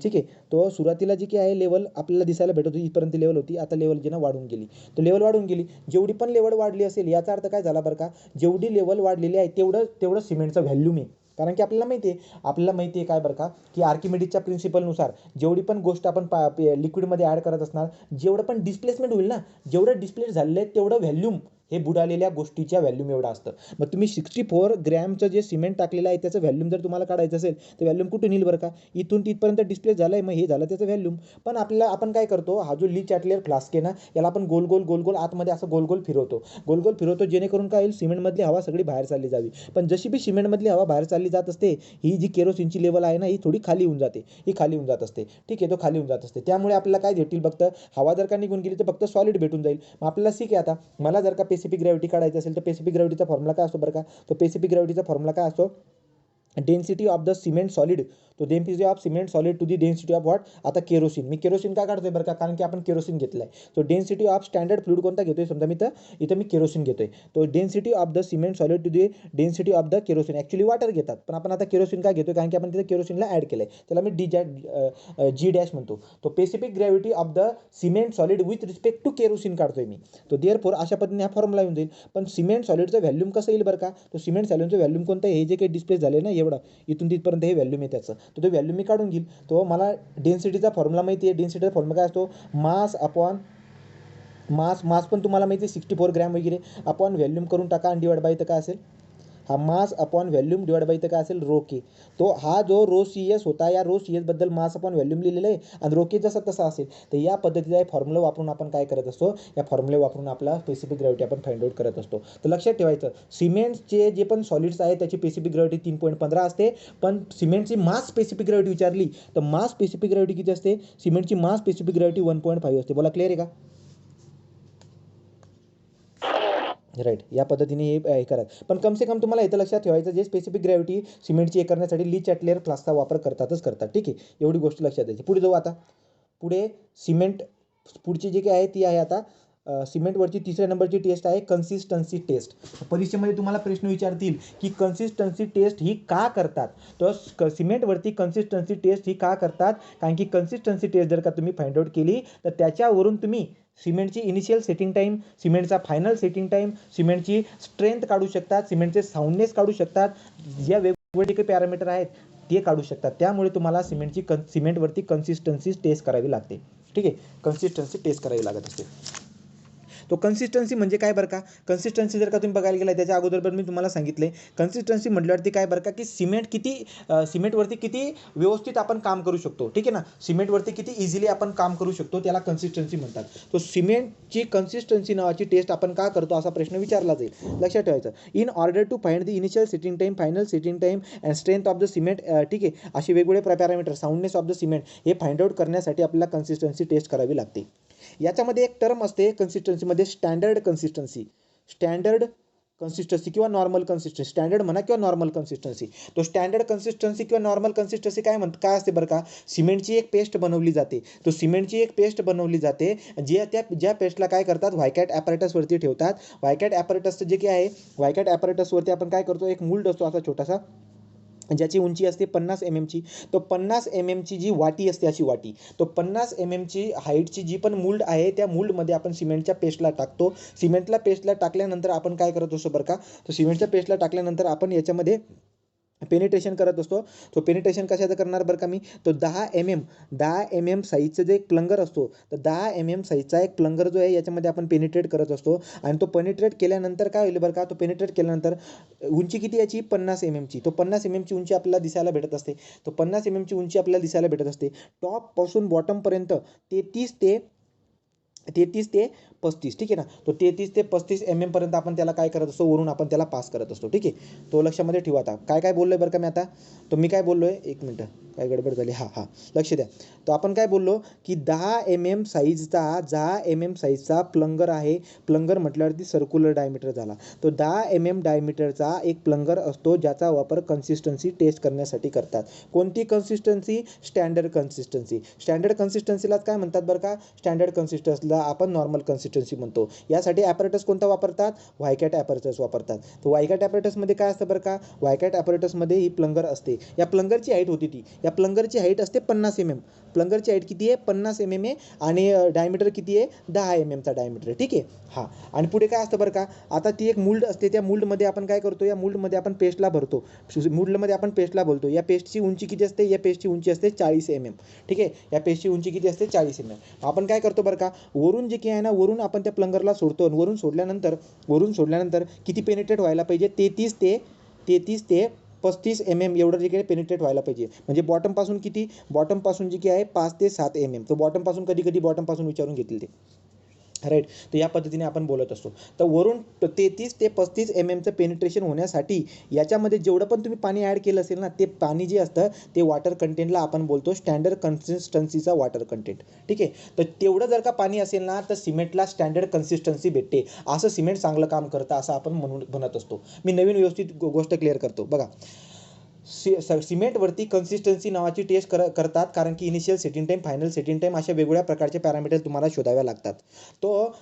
ठीक आहे. तो सुरुवातीला जी काही आहे लेवल आपल्याला दिसायला भेटत होती, इथपर्यंत लेवल होती. आता लेवल जी ना वाढून गेली. तर लेवल वाढून गेली, जेवढी पण लेवल वाढली असेल याचा अर्थ काय झाला बरं का, जेवढी लेवल वाढलेली आहे तेवढं सिमेंटचं व्हॅल्यूम आहे. कारण की आपल्याला माहिती आहे काय बरं का, की आर्किमिडीजच्या प्रिन्सिपलनुसार जेवढी पण गोष्ट आपण लिक्विडमध्ये ॲड करत असणार, जेवढं पण डिस्प्लेसमेंट होईल ना, जेवढं डिस्प्लेस झालेलं आहे तेवढं व्हॅल्यूम हे बुडालेल्या गोष्टीच्या व्हॅल्यूम एवढं असतं. मग तुम्ही 64 ग्रॅमचं जे सिमेंट टाकलेलं आहे त्याचं व्हॅल्यूम जर तुम्हाला काढायचं असेल तर व्हॅल्यूम कुठून येईल बरं का, इथून तिथपर्यंत डिस्प्ले झालं आहे, मग हे झालं त्याचं व्हॅल्यूम. पण आपण काय करतो, हा जो ली चॅटेलर फ्लास्क आहे ना याला आपण गोल गोल आतमध्ये असं गोल फिरवतो जेणेकरून काय होईल, सिमेंटमधली हवा सगळी बाहेर चालली जावी. पण जशी बी सिमेंटमधली हवा बाहेर चालली जात असते, ही जी केरोसिनची लेवल आहे ना ही थोडी खाली होऊन जाते, ही खाली होऊन जात असते. ठीक आहे, तो खाली होऊन जात असते. त्यामुळे आपल्याला काय भेटेल, फक्त हवा जर का निघून गेली तर फक्त सॉलिड भेटून जाईल. मग आपल्याला ठीक आहे, आता मला जर का स्पेसिफिक ग्रॅव्हिटी काढायची असेल तर स्पेसिफिक ग्रॅव्हिटीचा फॉर्म्युला काय असतो बरं का, तो स्पेसिफिक ग्रॅव्हिटीचा फॉर्म्युला काय असतो, density of the cement solid, तो density of cement solid to the density of what, आता केरोसिन. मी केरोसिन का काढतोय बरं का, कारण की आपण केरोसिन घेतलं आहे. तो डेन्सिटी ऑफ स्टँडर्ड फ्लूइड कोणता घेतोय, समजा इथं मी केरोसिन घेतोय. तो density of the cement solid to the density of the kerosene, actually water घेतात पण आपण आता केरोसिन का घेतोय, कारण की आपण तिथे केरोसिनला ॲड केलं आहे. त्याला मी जी डॅश म्हणतो. तो specific gravity of the cement solid with respect to kerosene काढतोय मी. तो देअरफॉर अशा पद्धतीने हा फॉर्म्युला येऊन जाईल. पण सिमेंट सॉलिडचं व्हॅल्यूम कसं येईल बरं का, तो सिमेंट सॉलिडचं व्हॅल्यूम कोणतं, हे जे काही डिस्प्ले झाले ना एवढं इथून तिथपर्यंत हे व्हॅल्यूम आहे त्याचं, तर तो व्हॅल्यूम मी काढून घेईल. तो मला डेन्सिटीचा फॉर्म्युला माहिती आहे. डेन्सिटीचा फॉर्म्युला काय असतो, मास अपॉन मास पण तुम्हाला माहिती आहे 64 ग्रॅम वगैरे, अपॉन व्हॅल्यूम करून टाका आणि डिवाइड बाय इथं काय असेल, हा mass upon volume divide by इथं काय असेल, रो के. तो हा जो रो सी एस होता, या रो सी एस बद्दल मास अपॉन व्हॅल्यूम लिहिलेलं आहे आणि रो के जसा तसा असेल. तर या पद्धतीचा फॉर्म्युला वापरून आपण काय करत असतो, या फॉर्म्युले वापरून आपला स्पेसिफिक ग्रॅव्हिटी आपण फाइंड आउट करत असतो. तर लक्षात ठेवायचं, सिमेंटचे जे पण सॉलिड्स आहेत त्याची स्पेसिफिक ग्रॅव्हिटी 3.15 असते. पण सिमेंटची मास स्पेसिफिक ग्रॅव्हिटी विचारली तर मास स्पेसिफिक ग्रॅव्हिटी किती असते, सिमेंटची मास स्पेसिफिक ग्रॅव्हिटी 1.5 असते. बोला, क्लिअर आहे का, राईट. या पद्धतीने हे करा. पण कम से कम तुम्हाला इथं लक्षात ठेवायचं, जे स्पेसिफिक ग्रॅव्हिटी सिमेंटची हे करण्यासाठी ली चॅटेलर फ्लास्कचा वापर करतात. ठीक आहे, एवढी गोष्ट लक्षात द्यायची. पुढे जाऊ आता. पुढे सिमेंट, पुढची जी काही आहे ती आहे आता सिमेंटवरची तिसऱ्या नंबरची टेस्ट आहे कन्सिस्टन्सी टेस्ट. परीक्षेमध्ये तुम्हाला प्रश्न विचारतील की कन्सिस्टन्सी टेस्ट ही का करतात, तर सिमेंटवरती कन्सिस्टन्सी टेस्ट ही का करतात, कारण की कन्सिस्टन्सी टेस्ट जर का तुम्ही फाइंड आउट केली तर त्याच्यावरून तुम्ही सिमेंटची इनिशियल सेटिंग टाईम, सिमेंटचा फायनल सेटिंग टाईम, सिमेंटची स्ट्रेंथ काढू शकतात, सिमेंटचे साऊंडनेस काढू शकतात, या वेगवेगळे काही पॅरामीटर आहेत ते काढू शकतात. त्यामुळे तुम्हाला सिमेंटवरती कन्सिस्टन्सी टेस्ट करावी लागते. ठीक आहे, कन्सिस्टन्सी टेस्ट करावी लागत असते. तो कन्सिस्टन्सी म्हणजे काय बरं का, कन्सिस्टन्सी जर का तुम्ही बघायला गेला त्याच्या अगोदर पण मी तुम्हाला सांगितले, कन्सिस्टन्सी म्हटल्यावरती काय बरं का, की सिमेंटवरती किती व्यवस्थित आपण काम करू शकतो. ठीक आहे ना, सिमेंटवरती किती इझिली आपण काम करू शकतो त्याला कन्सिस्टन्सी म्हणतात. तो सिमेंटची कन्सिस्टन्सी नावाची टेस्ट आपण का करतो असा प्रश्न विचारला जाईल. लक्षात ठेवायचं, in order to find the initial setting time, final setting time and strength of the cement. ठीक आहे, असे वेगवेगळे parameter, soundness of the cement हे फाइंड आउट करण्यासाठी आपल्याला कन्सिस्टन्सी टेस्ट करावी लागते. याच्यामध्ये एक टर्म असते कन्सिस्टन्सीमध्ये स्टँडर्ड कन्सिस्टन्सी किंवा नॉर्मल कन्सिस्टन्सी, स्टँडर्ड म्हणा किंवा नॉर्मल कन्सिस्टन्सी. तो स्टँडर्ड कन्सिस्टन्सी किंवा नॉर्मल कन्सिस्टन्सी काय असते बरं का, सिमेंटची एक पेस्ट बनवली जाते. तो सिमेंटची एक पेस्ट बनवली जाते, ज्या पेस्टला काय करतात, व्हायकॅट ॲपॅरेटसवरती ठेवतात. व्हायकॅट ॲपॅरेटसचं जे काय आहे, व्हायकॅट ॲपॅरेटसवरती आपण काय करतो, एक मोल्ड असतो असा छोटासा, ज्याची उंची असते 50 mm ची. तो 50 mm ची जी वाटी असते, अशी वाटी, तो 50 mm ची हाईटची जी पण मोल्ड आहे, त्या मोल्डमध्ये आपण सिमेंटच्या पेस्टला टाकतो. सिमेंटला पेस्टला टाकल्यानंतर आपण काय करत असतो बरं का, तो सिमेंटच्या पेस्टला टाकल्यानंतर आपण याच्यामध्ये पेनिट्रेशन करत असतो. तो पेनिट्रेशन कशाचं करणार बरं का मी, तो 10 mm साईजचं जे एक प्लंगर असतो, तर 10 mm साईजचा एक प्लंगर जो आहे याच्यामध्ये आपण पेनिट्रेट करत असतो. आणि तो पेनिट्रेट केल्यानंतर काय होईल बरं का, तो पेनिट्रेट केल्यानंतर उंची किती याची, 50 mm ची. तो 50 mm ची उंची आपल्याला दिसायला भेटत असते. तो 50 mm ची उंची आपल्याला दिसायला भेटत असते. टॉपपासून बॉटमपर्यंत 33 ते 35, ठीक आहे ना. तो 33 ते 35 mm पर्यंत आपण त्याला काय करत असतो, वरून आपण त्याला पास करत असतो, ठीक आहे. तो लक्षामध्ये ठेवा. आता काय बोललोय बरं का मी आता, तो मी काय बोललोय, एक मिनटं काय गडबड झाली, हां लक्ष द्या. तो आपण काय बोललो की 10 mm साईजचा प्लंगर आहे. प्लंगर म्हटल्यावरती सर्क्युलर डायमीटर झाला. तो 10 mm डायमीटरचा एक प्लंगर असतो, ज्याचा वापर कन्सिस्टन्सी टेस्ट करण्यासाठी करतात. कोणती कन्सिस्टन्सी, स्टँडर्ड कन्सिस्टन्सी. स्टँडर्ड कन्सिस्टन्सीलाच काय म्हणतात बरं का, स्टँडर्ड कन्सिस्टन्सीला आपण नॉर्मल कन्सिस्टन्सी म्हणतो. यासाठी ॲपॅरेटस कोणता वापरतात, व्हायकॅट ॲपॅरेटस वापरतात. तो व्हायकॅट ॲपॅरेटसमध्ये काय असतं बरं का, व्हायकॅट ॲपॅरेटसमध्ये ही प्लंगर असते. या प्लंगरची हाईट होती ती, या प्लंगरची हाईट असते 50 mm. प्लंगरची हाईट किती आहे, 50 mm आहे. आणि डायमीटर किती आहे, 10 mm चा डायमीटर, ठीक आहे. हां, आणि पुढे काय असतं बरं का, आता ती एक मोल्ड असते. त्या मोल्डमध्ये आपण काय करतो, या मोल्डमध्ये आपण पेस्टला भरतो. मोल्डमध्ये आपण पेस्टला बोलतो. या पेस्टची उंची किती असते, या पेस्टची उंची असते 40 mm, ठीक आहे. या पेस्टची उंची किती असते, 40 mm. आपण काय करतो बरं का, वरून जे काही आहे ना, वरून आपण त्या प्लंगरला सोडतो. वरून सोडल्यानंतर किती पेनिट्रेट व्हायला पाहिजे, 33 ते 35 mm एवढं जे काही पेनिट्रेट व्हायला पाहिजे. म्हणजे बॉटमपासून किती, बॉटमपासून जे काही आहे 5 ते 7 mm. तो बॉटमपासून कधी बॉटमपासून विचारून घेतील ते, राईट. तर या पद्धतीने आपण बोलत असतो. तर वरून 33 ते 35 mmचं पेनिट्रेशन होण्यासाठी याच्यामध्ये जेवढं पण तुम्ही पाणी ॲड केलं असेल ना, ते पाणी जे असतं ते वॉटर कंटेंटला आपण बोलतो स्टँडर्ड कन्सिस्टन्सीचा वॉटर कंटेंट, ठीक आहे. तर तेवढं जर का पाणी असेल ना, तर सिमेंटला स्टँडर्ड कन्सिस्टन्सी भेटते. असं सिमेंट चांगलं काम करतं असं आपण म्हणत असतो. मी नवीन व्यवस्थित गोष्ट क्लिअर करतो बघा. सिमेंटवरती कन्सिस्टन्सी नावाची टेस्ट करतात, कारण की initial setting time, final setting time अशा वेगवेगळ्या प्रकारचे पॅरामीटर तुम्हाला शोधाव्या लागतात.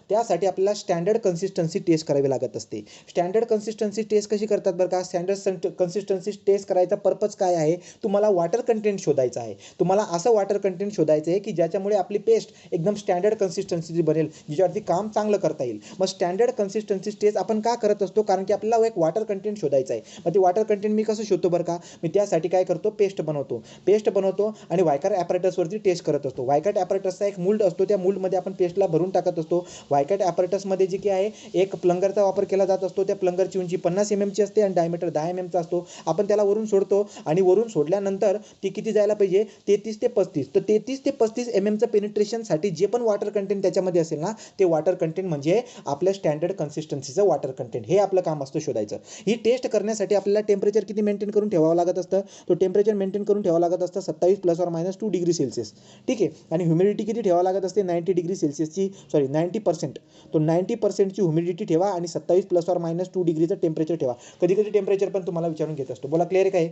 त्यासाठी आपल्याला स्टँडर्ड कन्सिस्टन्सी टेस्ट करावी लागत असते. स्टँडर्ड कन्सिस्टन्सी टेस्ट कशी करतात बरं का, स्टँडर्ड कन्सिस्टन्सी टेस्ट करायचा पर्पज काय आहे, तुम्हाला वॉटर कंटेंट शोधायचं आहे. तुम्हाला असं वॉटर कंटेंट शोधायचं आहे की ज्याच्यामुळे आपली पेस्ट एकदम स्टँडर्ड कन्सिस्टन्सी बनेल, ज्याच्यावरती काम चांगलं करता येईल. मग स्टँडर्ड कन्सिस्टन्सी टेस्ट आपण का करत असतो, कारण की आपल्याला एक वॉटर कंटेंट शोधायचं आहे. मग ते वॉटर कंटेंट मी कसं शोधतो बरं का, मी त्यासाठी काय करतो, पेस्ट बनवतो आणि व्हायकॅट ॲपॅरेटसवरती टेस्ट करत असतो. व्हायकॅट ॲपॅरेटसचा एक मोल्ड असतो, त्या मोल्डमध्ये आपण पेस्टला भरून टाकत असतो. व्हायकॅट ॲपॅरेटसमध्ये जे काही आहे, एक प्लंगरचा वापर केला जात असतो. त्या प्लंगरची उंची 50 mm ची असते आणि डायमीटर 10 mm चा असतो. आपण त्याला वरून सोडतो आणि वरून सोडल्यानंतर ती किती जायला पाहिजे, 33 ते 35. तर 33 ते 35 mmचं पेनिट्रेशनसाठी जे पण वॉटर कंटेंट त्याच्यामध्ये असेल ना, ते वॉटर कंटेंट म्हणजे आपल्या स्टँडर्ड कन्सिस्टन्सीचं वॉटर कंटेंट. हे आपलं काम असतं शोधायचं. ही टेस्ट करण्यासाठी आपल्याला टेम्परेचर किती मेंटेन करून ठेवावं लागत असतं, तो टेम्परेचर मेंटेन करून ठेवावं लागत असतं 27 ± 2 डिग्री सेल्सिअस, ठीक आहे. आणि ह्युमिडिटी किती ठेवावं लागत असते, 90 डिग्री सेल्सिअसची, 90%. तो 90%ची ह्युमिडिटी ठेवा आणि 27 ± 2 डिग्रीचं टेम्परेचर ठेवा. कधी टेम्परेचर पण तुम्हाला विचारून घेत असतो. बोला, क्लिअर आहे काय,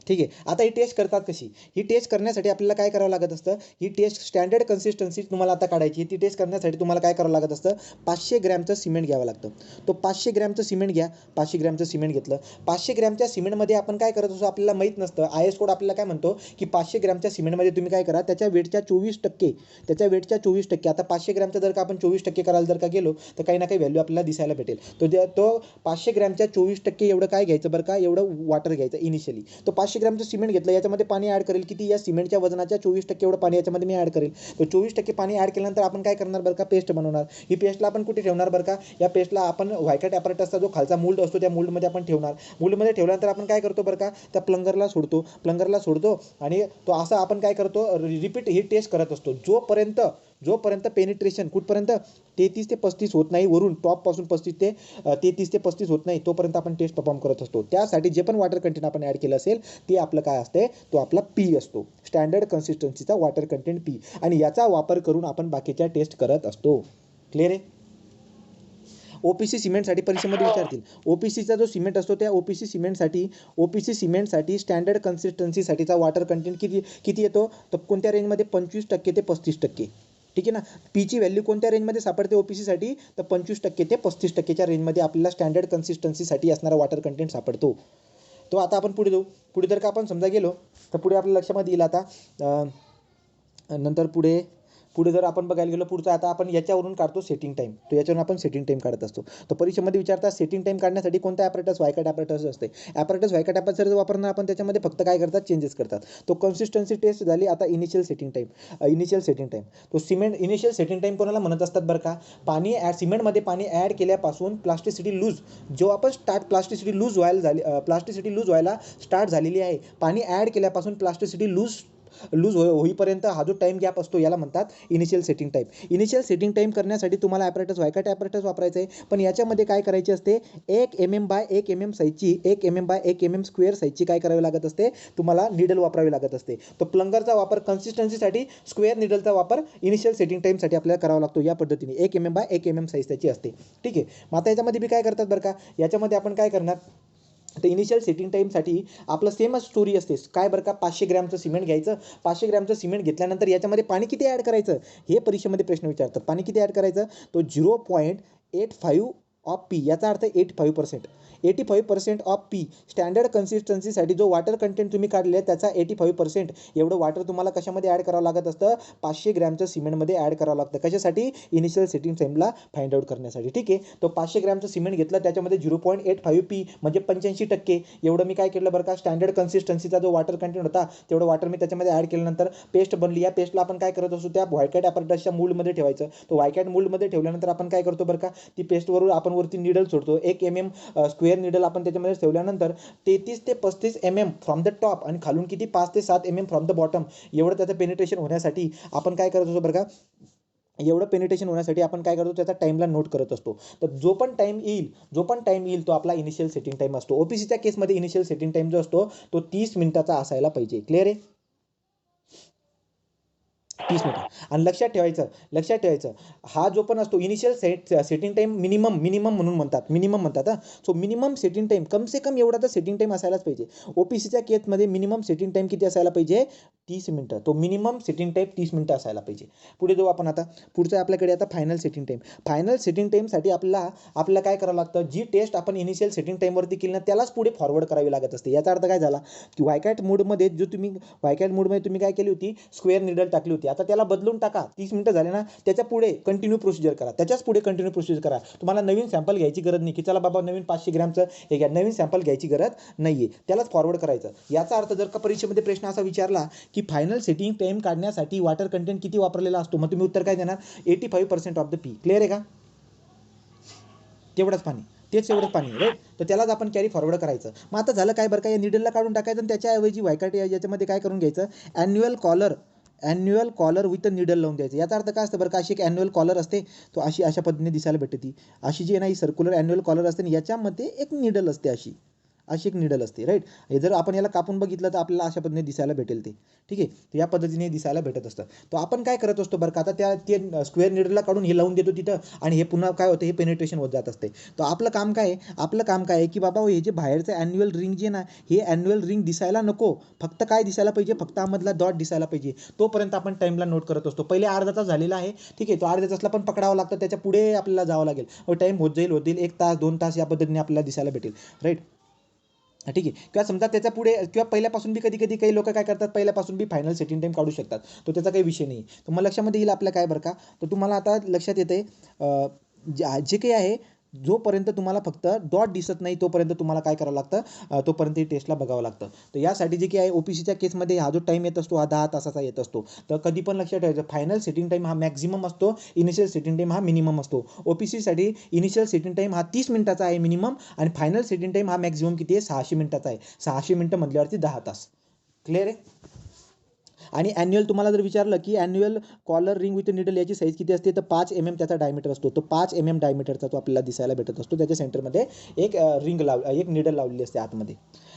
ठीक आहे. आता ही टेस्ट करतात कशी, ही टेस्ट करण्यासाठी आपल्याला काय करावं लागत असतं, ही टेस्ट स्टँडर्ड कन्सिस्टन्सी तुम्हाला आता काढायची. ती टेस्ट करण्यासाठी तुम्हाला काय करावं लागत असतं, 500 ग्रॅमचं सिमेंट घ्यावं लागतं. तो 500 ग्रॅमचं सिमेंट घ्या. 500 ग्रॅमचं सिमेंट घेतलं. 500 ग्रॅमच्या सिमेंटमध्ये आपण काय करत असतो, आपल्याला माहीत नसतं. IS कोड आपल्याला काय म्हणतो की 500 ग्रॅमच्या सिमेंटमध्ये तुम्ही काय करा, त्याच्या वेटच्या 24%, आता 500 ग्रॅमचा जर का आपण 24% करायला जर का गेलो, तर काही ना काही व्हॅल्यू आपल्याला दिसायला भेटेल. तो 500 ग्रॅमच्या 24% एवढं काय घ्यायचं बरं का, एवढं वॉटर घ्यायचं इनिशियली. तो 500 ग्रॅमचं सिमेंट घेतलं, याच्यामध्ये पाणी ॲड करेल किती, या सिमेंटच्या वजनाच्या 24% एवढं पाणी याच्यामध्ये मी ॲड करेल. तर 24% पाणी ॲड केल्यानंतर आपण काय करणार बरं का, पेस्ट बनवणार. ही पेस्टला आपण कुठे ठेवणार बरं का, या पेस्टला आपण व्हायकॅट ॲपॅरेटसचा जो खालचा मोल्ड असतो त्या मोल्डमध्ये आपण ठेवणार. मोल्डमध्ये ठेवल्यानंतर आपण काय करतो बरं का, त्या प्लंगरला सोडतो आणि तो असं आपण काय करतो, रिपीट ही टेस्ट करत असतो जोपर्यंत जोपर्यंत पेनिट्रेशन कुठपर्यंत 33 ते 35 होत नाही, वरून टॉपपासून 33 ते 35 होत नाही तोपर्यंत आपण टेस्ट परफॉर्म करत असतो. त्यासाठी जे पण वॉटर कंटेंट आपण ॲड केलं असेल ते आपलं काय असते, तो आपला पी असतो, स्टँडर्ड कन्सिस्टन्सीचा वॉटर कंटेंट पी, आणि याचा वापर करून आपण बाकीच्या टेस्ट करत असतो. क्लिअर आहे. ओपीसी सिमेंटसाठी परीक्षेमध्ये विचारतील, ओपीसीचा जो सिमेंट असतो त्या ओपीसी सिमेंटसाठी स्टँडर्ड कन्सिस्टन्सीसाठीचा वॉटर कंटेंट किती येतो, तर कोणत्या रेंजमध्ये 25% ते 35%. ठीक आहे ना. पीची व्हॅल्यू कोणत्या रेंजमध्ये सापडते ओपीसीसाठी, तर 25% ते 35%च्या रेंजमध्ये आपल्याला स्टँडर्ड कन्सिस्टन्सीसाठी असणारा वॉटर कंटेंट सापडतो. तो आता आपण पुढे जाऊ. पुढे जर का आपण समजा गेलो तर पुढे आपल्या लक्षामध्ये येईल आता नंतर पुढे जर आपण बघायला गेलो, पुढचं आता आपण याच्यावरून काढतो सेटिंग टाईम. तो याच्यावरून आपण सेटिंग टाईम काढत असतो. तर परीक्षेमध्ये विचारतात सेटिंग टाईम काढण्यासाठी कोणता ॲपरेटस, वायकट ॲपरेटस असते. वायकट ॲपरेटस वापरणार आपण, त्याच्यामध्ये फक्त काय करतात, चेंजेस करतात. तो कन्सिस्टन्सी टेस्ट झाली. आता इनिशियल सेटिंग टाईम तो इनिशियल सेटिंग टाईम कोणाला म्हणत असतात बरं का, सिमेंटमध्ये पाणी ॲड केल्यापासून प्लास्टिसिटी लूज, जो आपण प्लास्टिसिटी लूज व्हायला स्टार्ट झालेली आहे, पाणी ॲड केल्यापासून प्लास्टिसिटी लूज होईपर्यंत हा जो टाईम गॅप असतो याला म्हणतात initial setting time. Initial setting time करण्यासाठी तुम्हाला वायकट ॲपरेटस वापरायचं आहे, पण याच्यामध्ये काय करायचे असते, 1 mm बाय 1 mm साईजची, 1 mm बाय 1 mm स्क्वेअर साईजची काय करावी लागत असते, तुम्हाला निडल वापरावी लागत असते. तो प्लंगरचा वापर कन्सिस्टन्सीसाठी, स्क्वेअर निडलचा वापर इनिशियल सेटिंग टाईमसाठी आपल्याला करावा लागतो. या पद्धतीने 1 mm बाय 1 mm साईज त्याची असते. ठीक आहे. मग आता याच्यामध्ये बी काय करतात बरं का, याच्यामध्ये आपण काय करणार, तर इनिशियल सेटिंग टाईमसाठी आपलं सेमच स्टोरी असते. काय बरं का, 500 ग्रॅमचं सिमेंट घ्यायचं. 500 ग्रॅमचं सिमेंट घेतल्यानंतर याच्यामध्ये पाणी किती ॲड करायचं, हे परीक्षेमध्ये प्रश्न विचारतात. पाणी किती ॲड करायचं, तो 0.85 ऑफ पी, याचा अर्थ 85% ऑफ पी. स्टँडर्ड कन्सिस्टन्सीसाठी जो वॉटर कंटेंट तुम्ही काढले त्याचा 85% एवढं वॉटर तुम्हाला कशामध्ये ॲड करावं लागत असतं, 500 ग्रॅमचं सिमेंटमध्ये ॲड करावं लागतं. कशासाठी, इनिशियल सेटिंग टाईमला फाइंड आउट करण्यासाठी. ठीक आहे. तो 500 ग्रॅमचं सिमेंट घेतलं, त्याच्यामध्ये 0.85 पी म्हणजे 85% एवढं मी काय केलं बरं का, स्टँडर्ड कन्सिस्टन्सीचा जो वॉटर कंटेंट होता तेवढं वॉटर मी त्याच्यामध्ये ॲड केल्यानंतर पेस्ट बनली. या पेस्टला आपण काय करत असतो, त्या वायकट ॲपरेटसच्या मोल्डमध्ये ठेवायचं. तो वायकट मोल्डमध्ये ठेवल्यानंतर आपण काय करतो बरं का, ती पेस्टवरून आपण वरती निडल सोडतो. 1 mm स्क्वेअर निडल आपण त्याच्यामध्ये ठेवल्यानंतर 33 ते 35 mm फ्रॉम द टॉप आणि खालून किती 5 ते 7 mm फ्रॉम द बॉटम एवढं त्याचं पेनिट्रेशन होण्यासाठी आपण काय करत असतो बरं का, एवढं पेनिट्रेशन होण्यासाठी आपण काय करतो, त्याचा टाईमला नोट करत असतो. तर जो पण टाईम येईल तो आपला इनिशियल सेटिंग टाईम असतो. ओपीसीच्या केसमध्ये इनिशियल सेटिंग टाईम जो असतो तो 30 मिनिटाचा असायला पाहिजे. क्लिअर आहे. 30 मिनिटं. आणि लक्षात ठेवायचं हा जो पण असतो इनिशियल सेटिंग टाईम मिनिमम म्हणून म्हणतात. सो मिनिमम सेटिंग टाईम कम से कम एवढा तर सेटिंग टाईम असायलाच पाहिजे. ओपीसीच्या केसमध्ये मिनिमम सेटिंग टाईम किती असायला पाहिजे, 30 मिनिटं. तो मिनिमम सेटिंग टाईम 30 मिनिटं असायला पाहिजे. पुढे जाऊ आपण आता. पुढचं आपल्याकडे आता final setting time. Final setting टाईमसाठी आपल्याला काय करावं लागतं, जी टेस्ट आपण इनिशियल सेटिंग टाईमवरती केली ना त्यालाच पुढे फॉरवर्ड करावी लागत असते. याचा अर्थ काय झाला, की वायकॅट मोडमध्ये तुम्ही काय केली होती, स्क्वेअर निडल टाकली होती. आता त्याला बदलून टाका. 30 मिनिटं झाले ना, त्याच्या पुढे कंटिन्यू प्रोसिजर करा. तुम्हाला नवीन सॅम्पल घ्यायची गरज नाही, की चला बाबा नवीन 500 ग्रॅमचं हे घ्या. नवीन सॅम्पल घ्यायची गरज नाहीये, त्यालाच फॉरवर्ड करायचं. याचा अर्थ जर का परीक्षेमध्ये प्रश्न असा विचारला की फायनल सेटिंग टाईम काढण्यासाठी वॉटर कंटेंट किती वापरलेला असतो, मग तुम्ही उत्तर काय देणार, 85% ऑफ द पी. क्लिअर आहे का, तेवढंच पाणी राईट. तर त्यालाच आपण कॅरी फॉरवर्ड करायचं. मग आता झालं काय बरं का, या निडलला काढून टाकायचं आणि त्याच्याऐवजी वायकट याच्यामध्ये काय करून घ्यायचं, ॲन्युअल कॉलर विथ निडल लावून द्यायचं. याचा अर्थ काय असतं बरं का, अशी एक ॲन्युअल कॉलर असते, तो अशा पद्धतीने दिसायला भेटते. ती अशी जी आहे ना, ही सर्क्युलर ॲन्युअल कॉलर असते, याच्यामध्ये एक निडल असते, अशी एक निडल असते राईट. हे जर आपण याला कापून बघितलं तर आपल्याला अशा पद्धतीने दिसायला भेटेल ते. ठीक आहे. तर या पद्धतीने दिसायला भेटत असतं. तर आपण काय करत असतो बरं का, आता ते स्क्वेअर निडलला काढून हे लावून देतो तिथं, आणि हे पुन्हा काय होतं, हे पेनिट्रेशन होत जात असते. तर आपलं काम काय आहे की बाबा हे जे बाहेरचं ॲन्युअल रिंग जे ना, हे ॲन्युअल रिंग दिसायला नको, फक्त काय दिसायला पाहिजे, फक्त आमधला डॉट दिसायला पाहिजे. तोपर्यंत आपण टाईमला नोट करत असतो. पहिले अर्धा तास झालेला आहे. ठीक आहे. तो अर्ध्या तासला पण पकडावं लागतं, त्याच्या पुढे आपल्याला जावं लागेल. टाईम होत जाईल 1 तास 2 तास या पद्धतीने आपल्याला दिसायला भेटेल राईट. ठीक आहे. किंवा समजा त्याच्या पुढे किंवा पहिल्यापासून बी कधी काही लोक काय करतात, पहिल्यापासून बी फायनल सेटिंग टाईम काढू शकतात. तो त्याचा काही विषय नाही. तर मग लक्षामध्ये येईल आपल्या काय बरं का, तर तुम्हाला आता लक्षात येते जे काही आहे, जोपर्यंत तुम्हाला फक्त डॉट दिसत नाही तोपर्यंत तुम्हाला काय करावं लागतं, तोपर्यंत टेस्टला बघावं लागतं. तर यासाठी जे काही आहे ओपीसीच्या केसमध्ये हा जो टाईम येत असतो हा 10 तासाचा येत असतो. तर कधी पण लक्षात ठेवायचं, फायनल सेटिंग टाईम हा मॅक्झिमम असतो, इनिशियल सेटिंग टाईम हा मिनिमम असतो. ओपीसीसाठी इनिशियल सेटिंग टाईम हा 30 मिनिटाचा आहे मिनिमम, आणि फायनल सेटिंग टाईम हा मॅक्झिमम किती आहे, 600 मिनिटाचा आहे. 600 मिनिटं म्हटल्यावरती 10 तास. क्लिअर आहे. आणि ॲन्युअल तुम्हाला जर विचारलं की annual collar ring with needle याची साईज किती असते, तर 5 mm त्याचा डायमीटर असतो. तो 5 mm डायमीटरचा तो आपल्याला दिसायला भेटत असतो. त्याच्या सेंटरमध्ये एक एक निडल लावलेली असते आतमध्ये.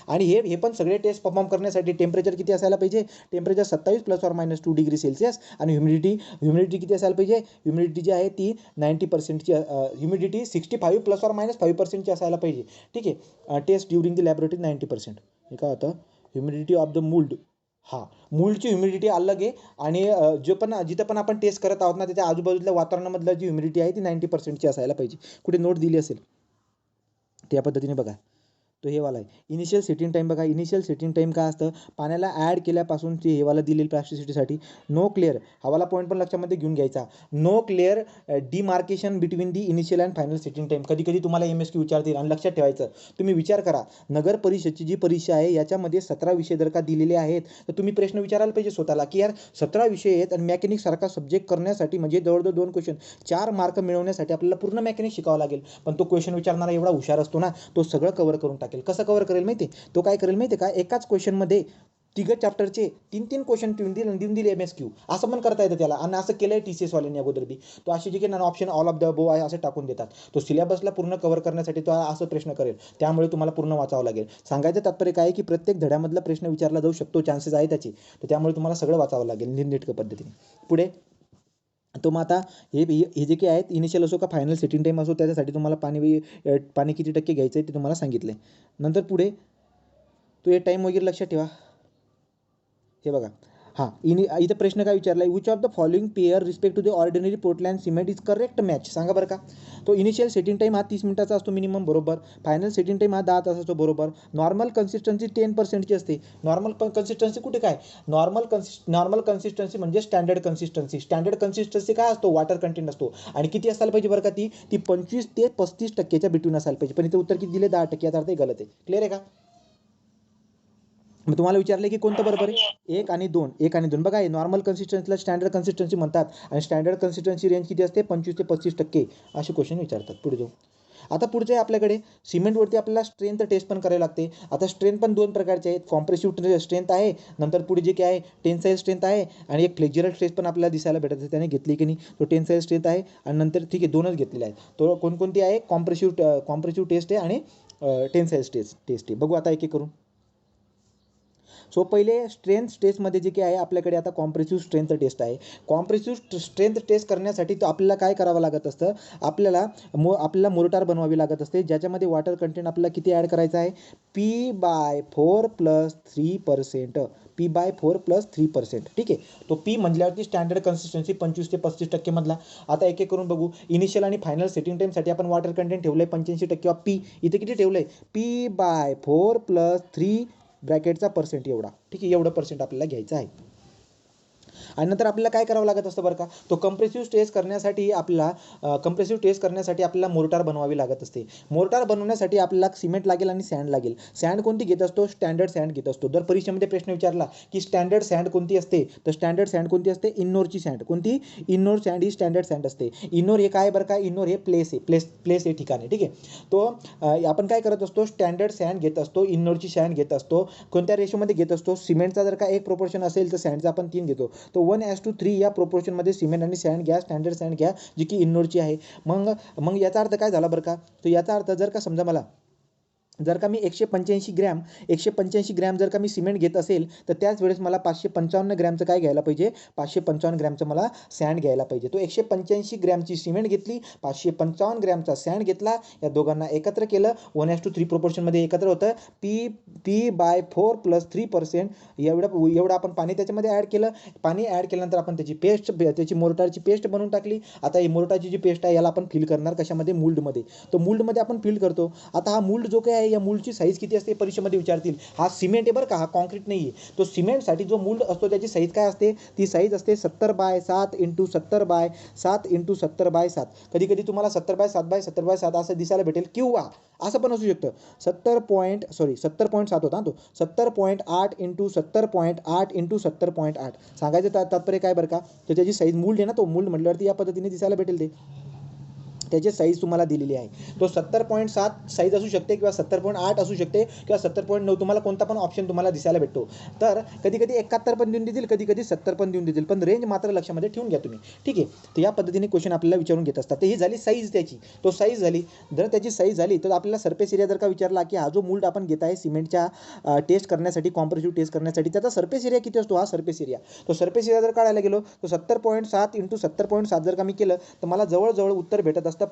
आणि हे पण सगळे टेस्ट परफॉर्म करण्यासाठी टेम्परेचर किती असायला पाहिजे, टेम्परेचर 27 ± 2 डिग्री सेल्सिअस. आणि ह्युमिडिटी किती असायला पाहिजे, ह्युमिडिटी जी आहे ती 90%ची, ह्युमिडिटी 65 ± 5%ची असायला पाहिजे. ठीक आहे. Test during the laboratory 90%. हे काय होतं, ह्युमिडिटी ऑफ द मूल्ड. मूल्डची ह्युमिडिटी अलग आहे आणि जिथं पण आपण टेस्ट करत आहोत ना, त्याच्या आजूबाजूच्या वातावरणामधलं जी ह्युमिडिटी आहे ती 90%ची असायला पाहिजे. कुठे नोट दिली असेल त्या पद्धतीने बघा. तो हे वाला आहे. इनिशियल सेटिंग टाईम बघा. इनिशियल सेटिंग टाईम काय असतं, पाण्याला ॲड केल्यापासूनची हे वाला दिलेली प्लास्टिसिटीसाठी नो क्लिअर, हवाला पॉईंट पण लक्षामध्ये घेऊन घ्यायचा. No clear demarcation between the initial and final setting time. कधी कधी तुम्हाला MSQ विचारतील आणि लक्षात ठेवायचं, तुम्ही विचार करा, नगर परिषदची जी परीक्षा आहे याच्यामध्ये 17 विषय जर का दिलेले आहेत तर तुम्ही प्रश्न विचारायला पाहिजे स्वतःला की यार 17 विषय आहेत आणि मेकॅनिक सारखा सब्जेक्ट करण्यासाठी म्हणजे जवळजवळ 2 क्वेश्चन 4 मार्क मिळवण्यासाठी आपल्याला पूर्ण मेकॅनिक शिकावं लागेल. पण तो क्वेश्चन विचारणारा एवढा हुशार असतो ना, तो सगळं कव्हर करून टाकेल. कसं कव्हर करेल माहिती आहे, तो काय करेल माहिती आहे का, एकाच क्वेश्चनमध्ये तिघं चॅप्टरचे 3-3 क्वेश्चन देऊन दिले MSQ. असं पण करता येतं त्याला. आणि असं केलंय TCS वाल्यांनी अगोदर बी. तो अशी जे की option all of the above आहे असे टाकून देतात. तो सिलेबसला पूर्ण कव्हर करण्यासाठी तो असं प्रश्न करेल. त्यामुळे तुम्हाला पूर्ण वाचावं लागेल. सांगायचं तात्पर्य काय आहे की प्रत्येक धड्यामधला प्रश्न विचारला जाऊ शकतो, चान्सेस आहे त्याची. तर त्यामुळे तुम्हाला सगळं वाचावं लागेल नीटनेटकं पद्धतीने. पुढे तो मग आता हे जे काही आहेत इनिशियल असो का फायनल सेटिंग टाईम असो, त्याच्यासाठी तुम्हाला पाणी किती टक्के घ्यायचं आहे ते तुम्हाला सांगितलं आहे. नंतर पुढे तो हे टाईम वगैरे लक्षात ठेवा. हे बघा, इथं प्रश्न काय विचारला आहे, which of the following pair respect to the ordinary Portland cement is correct match. सांगा बरं का. तो इनिशियल सेटिंग टाईम हा 30 मिनिटाचा असतो मिनिमम, बरोबर. फायनल सेटिंग टाईम हा 10 तास असतो, बरोबर. नॉर्मल कन्सिस्टन्सी 10%ची असते. नॉर्मल कन्सिस्टन्सी कुठे काय, नॉर्मल कन्सिस्टन्सी म्हणजे स्टँडर्ड कन्सिस्टन्सी. स्टँडर्ड कन्सिस्टन्सी काय असतो, वॉटर कंटेंट असतो. आणि किती असायला पाहिजे बरं का, ती 25 ते 35% बिटवीन असायला पाहिजे. पण इथे उत्तर किती दिले, 10%. याचा अर्थ गलत आहे. क्लिअर आहे का. मग तुम्हाला विचारलं की कोणतं बरोबर आहे, 1 आणि 2. 1 आणि 2 बघा, नॉर्मल कन्सिस्टन्सीला स्टँडर्ड कन्सिस्टन्सी म्हणतात आणि स्टँडर्ड कन्सिस्टन्सी रेंज किती असते, 25 ते 35% असे क्वेश्चन विचारतात. पुढे जाऊ. आता पुढचे आहे आपल्याकडे सिमेंटवरती आपल्याला स्ट्रेंथ टेस्ट पण करावी लागते. आता स्ट्रेंथ पण 2 प्रकारचे आहेत, कॉम्प्रेसिव्ह स्ट्रेंथ आहे, नंतर पुढे जे काय आहे टेन्साईल स्ट्रेंथ आहे, आणि एक फ्लेक्झरल स्ट्रेंथ पण आपल्याला दिसायला भेटत आहे. त्याने घेतली की नाही, तो टेन्साईल स्ट्रेंथ आहे. आणि नंतर ठीक आहे 2च घेतलेले आहेत. तो कोणकोणती आहे, कॉम्प्रेसिव्ह टेस्ट आहे आणि टेन्साईल टेस्ट आहे. बघू आता एक एक करून. सो पहिले स्ट्रेंथ टेस्टमध्ये जे काही आहे आपल्याकडे आता कॉम्प्रेसिव्ह स्ट्रेंथ टेस्ट आहे. कॉम्प्रेसिव्ह स्ट्रेंथ टेस्ट करण्यासाठी तो आपल्याला काय करावं लागत असतं, आपल्याला मोर्टार बनवावी लागत असते, ज्याच्यामध्ये वॉटर कंटेंट आपल्याला किती ॲड करायचं आहे, P/4 + 3%. P/4 + 3%. ठीक आहे. तो P म्हटल्यावरती स्टँडर्ड कन्सिस्टन्सी 25 ते 35% मधला. आता एक एक करून बघू. इनिशियल आणि फायनल सेटिंग टाईमसाठी आपण वॉटर कंटेंट ठेवलं आहे 85% ऑफ P. इथे किती ठेवलं आहे, P/4 + 3 ब्रॅकेटचा % एवढा. ठीक आहे, एवढं % आपल्याला घ्यायचं आहे. आणि नंतर आपल्याला काय करावं लागत असतं बरं का, तो कंप्रेसिव्ह टेस्ट करण्यासाठी आपल्याला मोर्टार बनवावी लागत असते. मोर्टार बनवण्यासाठी आपल्याला सिमेंट लागेल आणि सँड लागेल. सँड कोणती घेत असतो, स्टँडर्ड सँड घेत असतो. जर परीक्षेमध्ये प्रश्न विचारला की स्टँडर्ड सँड कोणती असते, तर स्टँडर्ड सँड कोणती असते, इन्नोरची सँड. कोणती, इन्नोर सँड ही स्टँडर्ड सँड असते. इन्नोर हे काय बरं का, इन्नोर हे प्लेस आहे ठिकाण आहे. ठीक आहे. तो आपण काय करत असतो, स्टँडर्ड सँड घेत असतो, इन्नोरची सँड घेत असतो. कोणत्या रेशोमध्ये घेत असतो, सिमेंटचा जर का 1 प्रोपोर्शन असेल तर सँडचा आपण 3 घेतो. तो 1:3 या प्रोपोर्शनमध्ये सिमेंट आणि सँड घ्या, स्टँडर्ड सँड घ्या, जी की इन्नोरची आहे. मग याचा अर्थ काय झाला बरं का, तर याचा अर्थ जर का समजा मला जर का मी 185 ग्रॅम जर का मी सिमेंट घेत असेल तर त्याच वेळेस मला 555 ग्रॅमचं काय घ्यायला पाहिजे, 555 ग्रॅमचं मला सँड घ्यायला पाहिजे. तो 185 ग्रॅमची सिमेंट घेतली, 555 ग्रॅमचा सँड घेतला, या दोघांना एकत्र केलं, 1:3 प्रोपोर्शनमध्ये एकत्र होतं. P/4 + 3%. एवढं आपण पाणी त्याच्यामध्ये ॲड केलं. पाणी ॲड केल्यानंतर आपण त्याची मोर्टारची पेस्ट बनवून टाकली. आता ही मोर्टारची जी पेस्ट आहे याला आपण फिल करणार कशामध्ये, मूल्डमध्ये. तो मूल्डमध्ये आपण फिल करतो. आता हा मूल्ड जो काय आहे, या मूल्डची साईज किती असते परीक्षेमध्ये विचारतील. हा सिमेंट आहे बरं का, हा कॉन्क्रीट नाही आहे. तो सिमेंटसाठी जो मूल्ड असतो त्याची साईज काय असते, ती साईज असते 70/7 × 70/7 × 70/7. कधी कधी तुम्हाला 70/7 असं दिसायला भेटेल, किंवा असं पण असू शकतं 70.7 होता तो 70.8 × 70.8 × 70.8. सांगायचं तात्पर्य काय बरं का, तर त्याची साईज मूल्ड आहे ना, तो मूल्ड म्हटल्यावरती या पद्धतीने दिसायला भेटेल ते. त्याची साईज तुम्हाला दिलेली आहे. तो 70.7 साईज असू शकते किंवा 70.8 असू शकते किंवा 70.9, तुम्हाला कोणता पण ऑप्शन तुम्हाला दिसायला भेटतो. तर कधी कधी 71 पण देऊन देतील, कधी कधी 70 पण देऊन देतील, पण रेंज मात्र लक्षामध्ये ठेवून घ्या तुम्ही. ठीक आहे. तर या पद्धतीने क्वेश्चन आपल्याला विचारून घेत असतात. तर ही झाली साईज त्याची. तो साईज झाली. जर त्याची साईज झाली तर आपल्याला सरफेस एरिया जर का विचारला की हा जो मोल्ड आपण घेत आहे सिमेंटच्या टेस्ट करण्यासाठी, कॉम्प्रेसिव्ह टेस्ट करण्यासाठी, त्याचा सरफेस एरिया किती असतो, हा सरफेस एरिया. तो सरफेस एरिया जर काढायला गेलो तर 70.7 × 70.7 जर का मी केलं तर मला जवळजवळ उत्तर भेटत असतं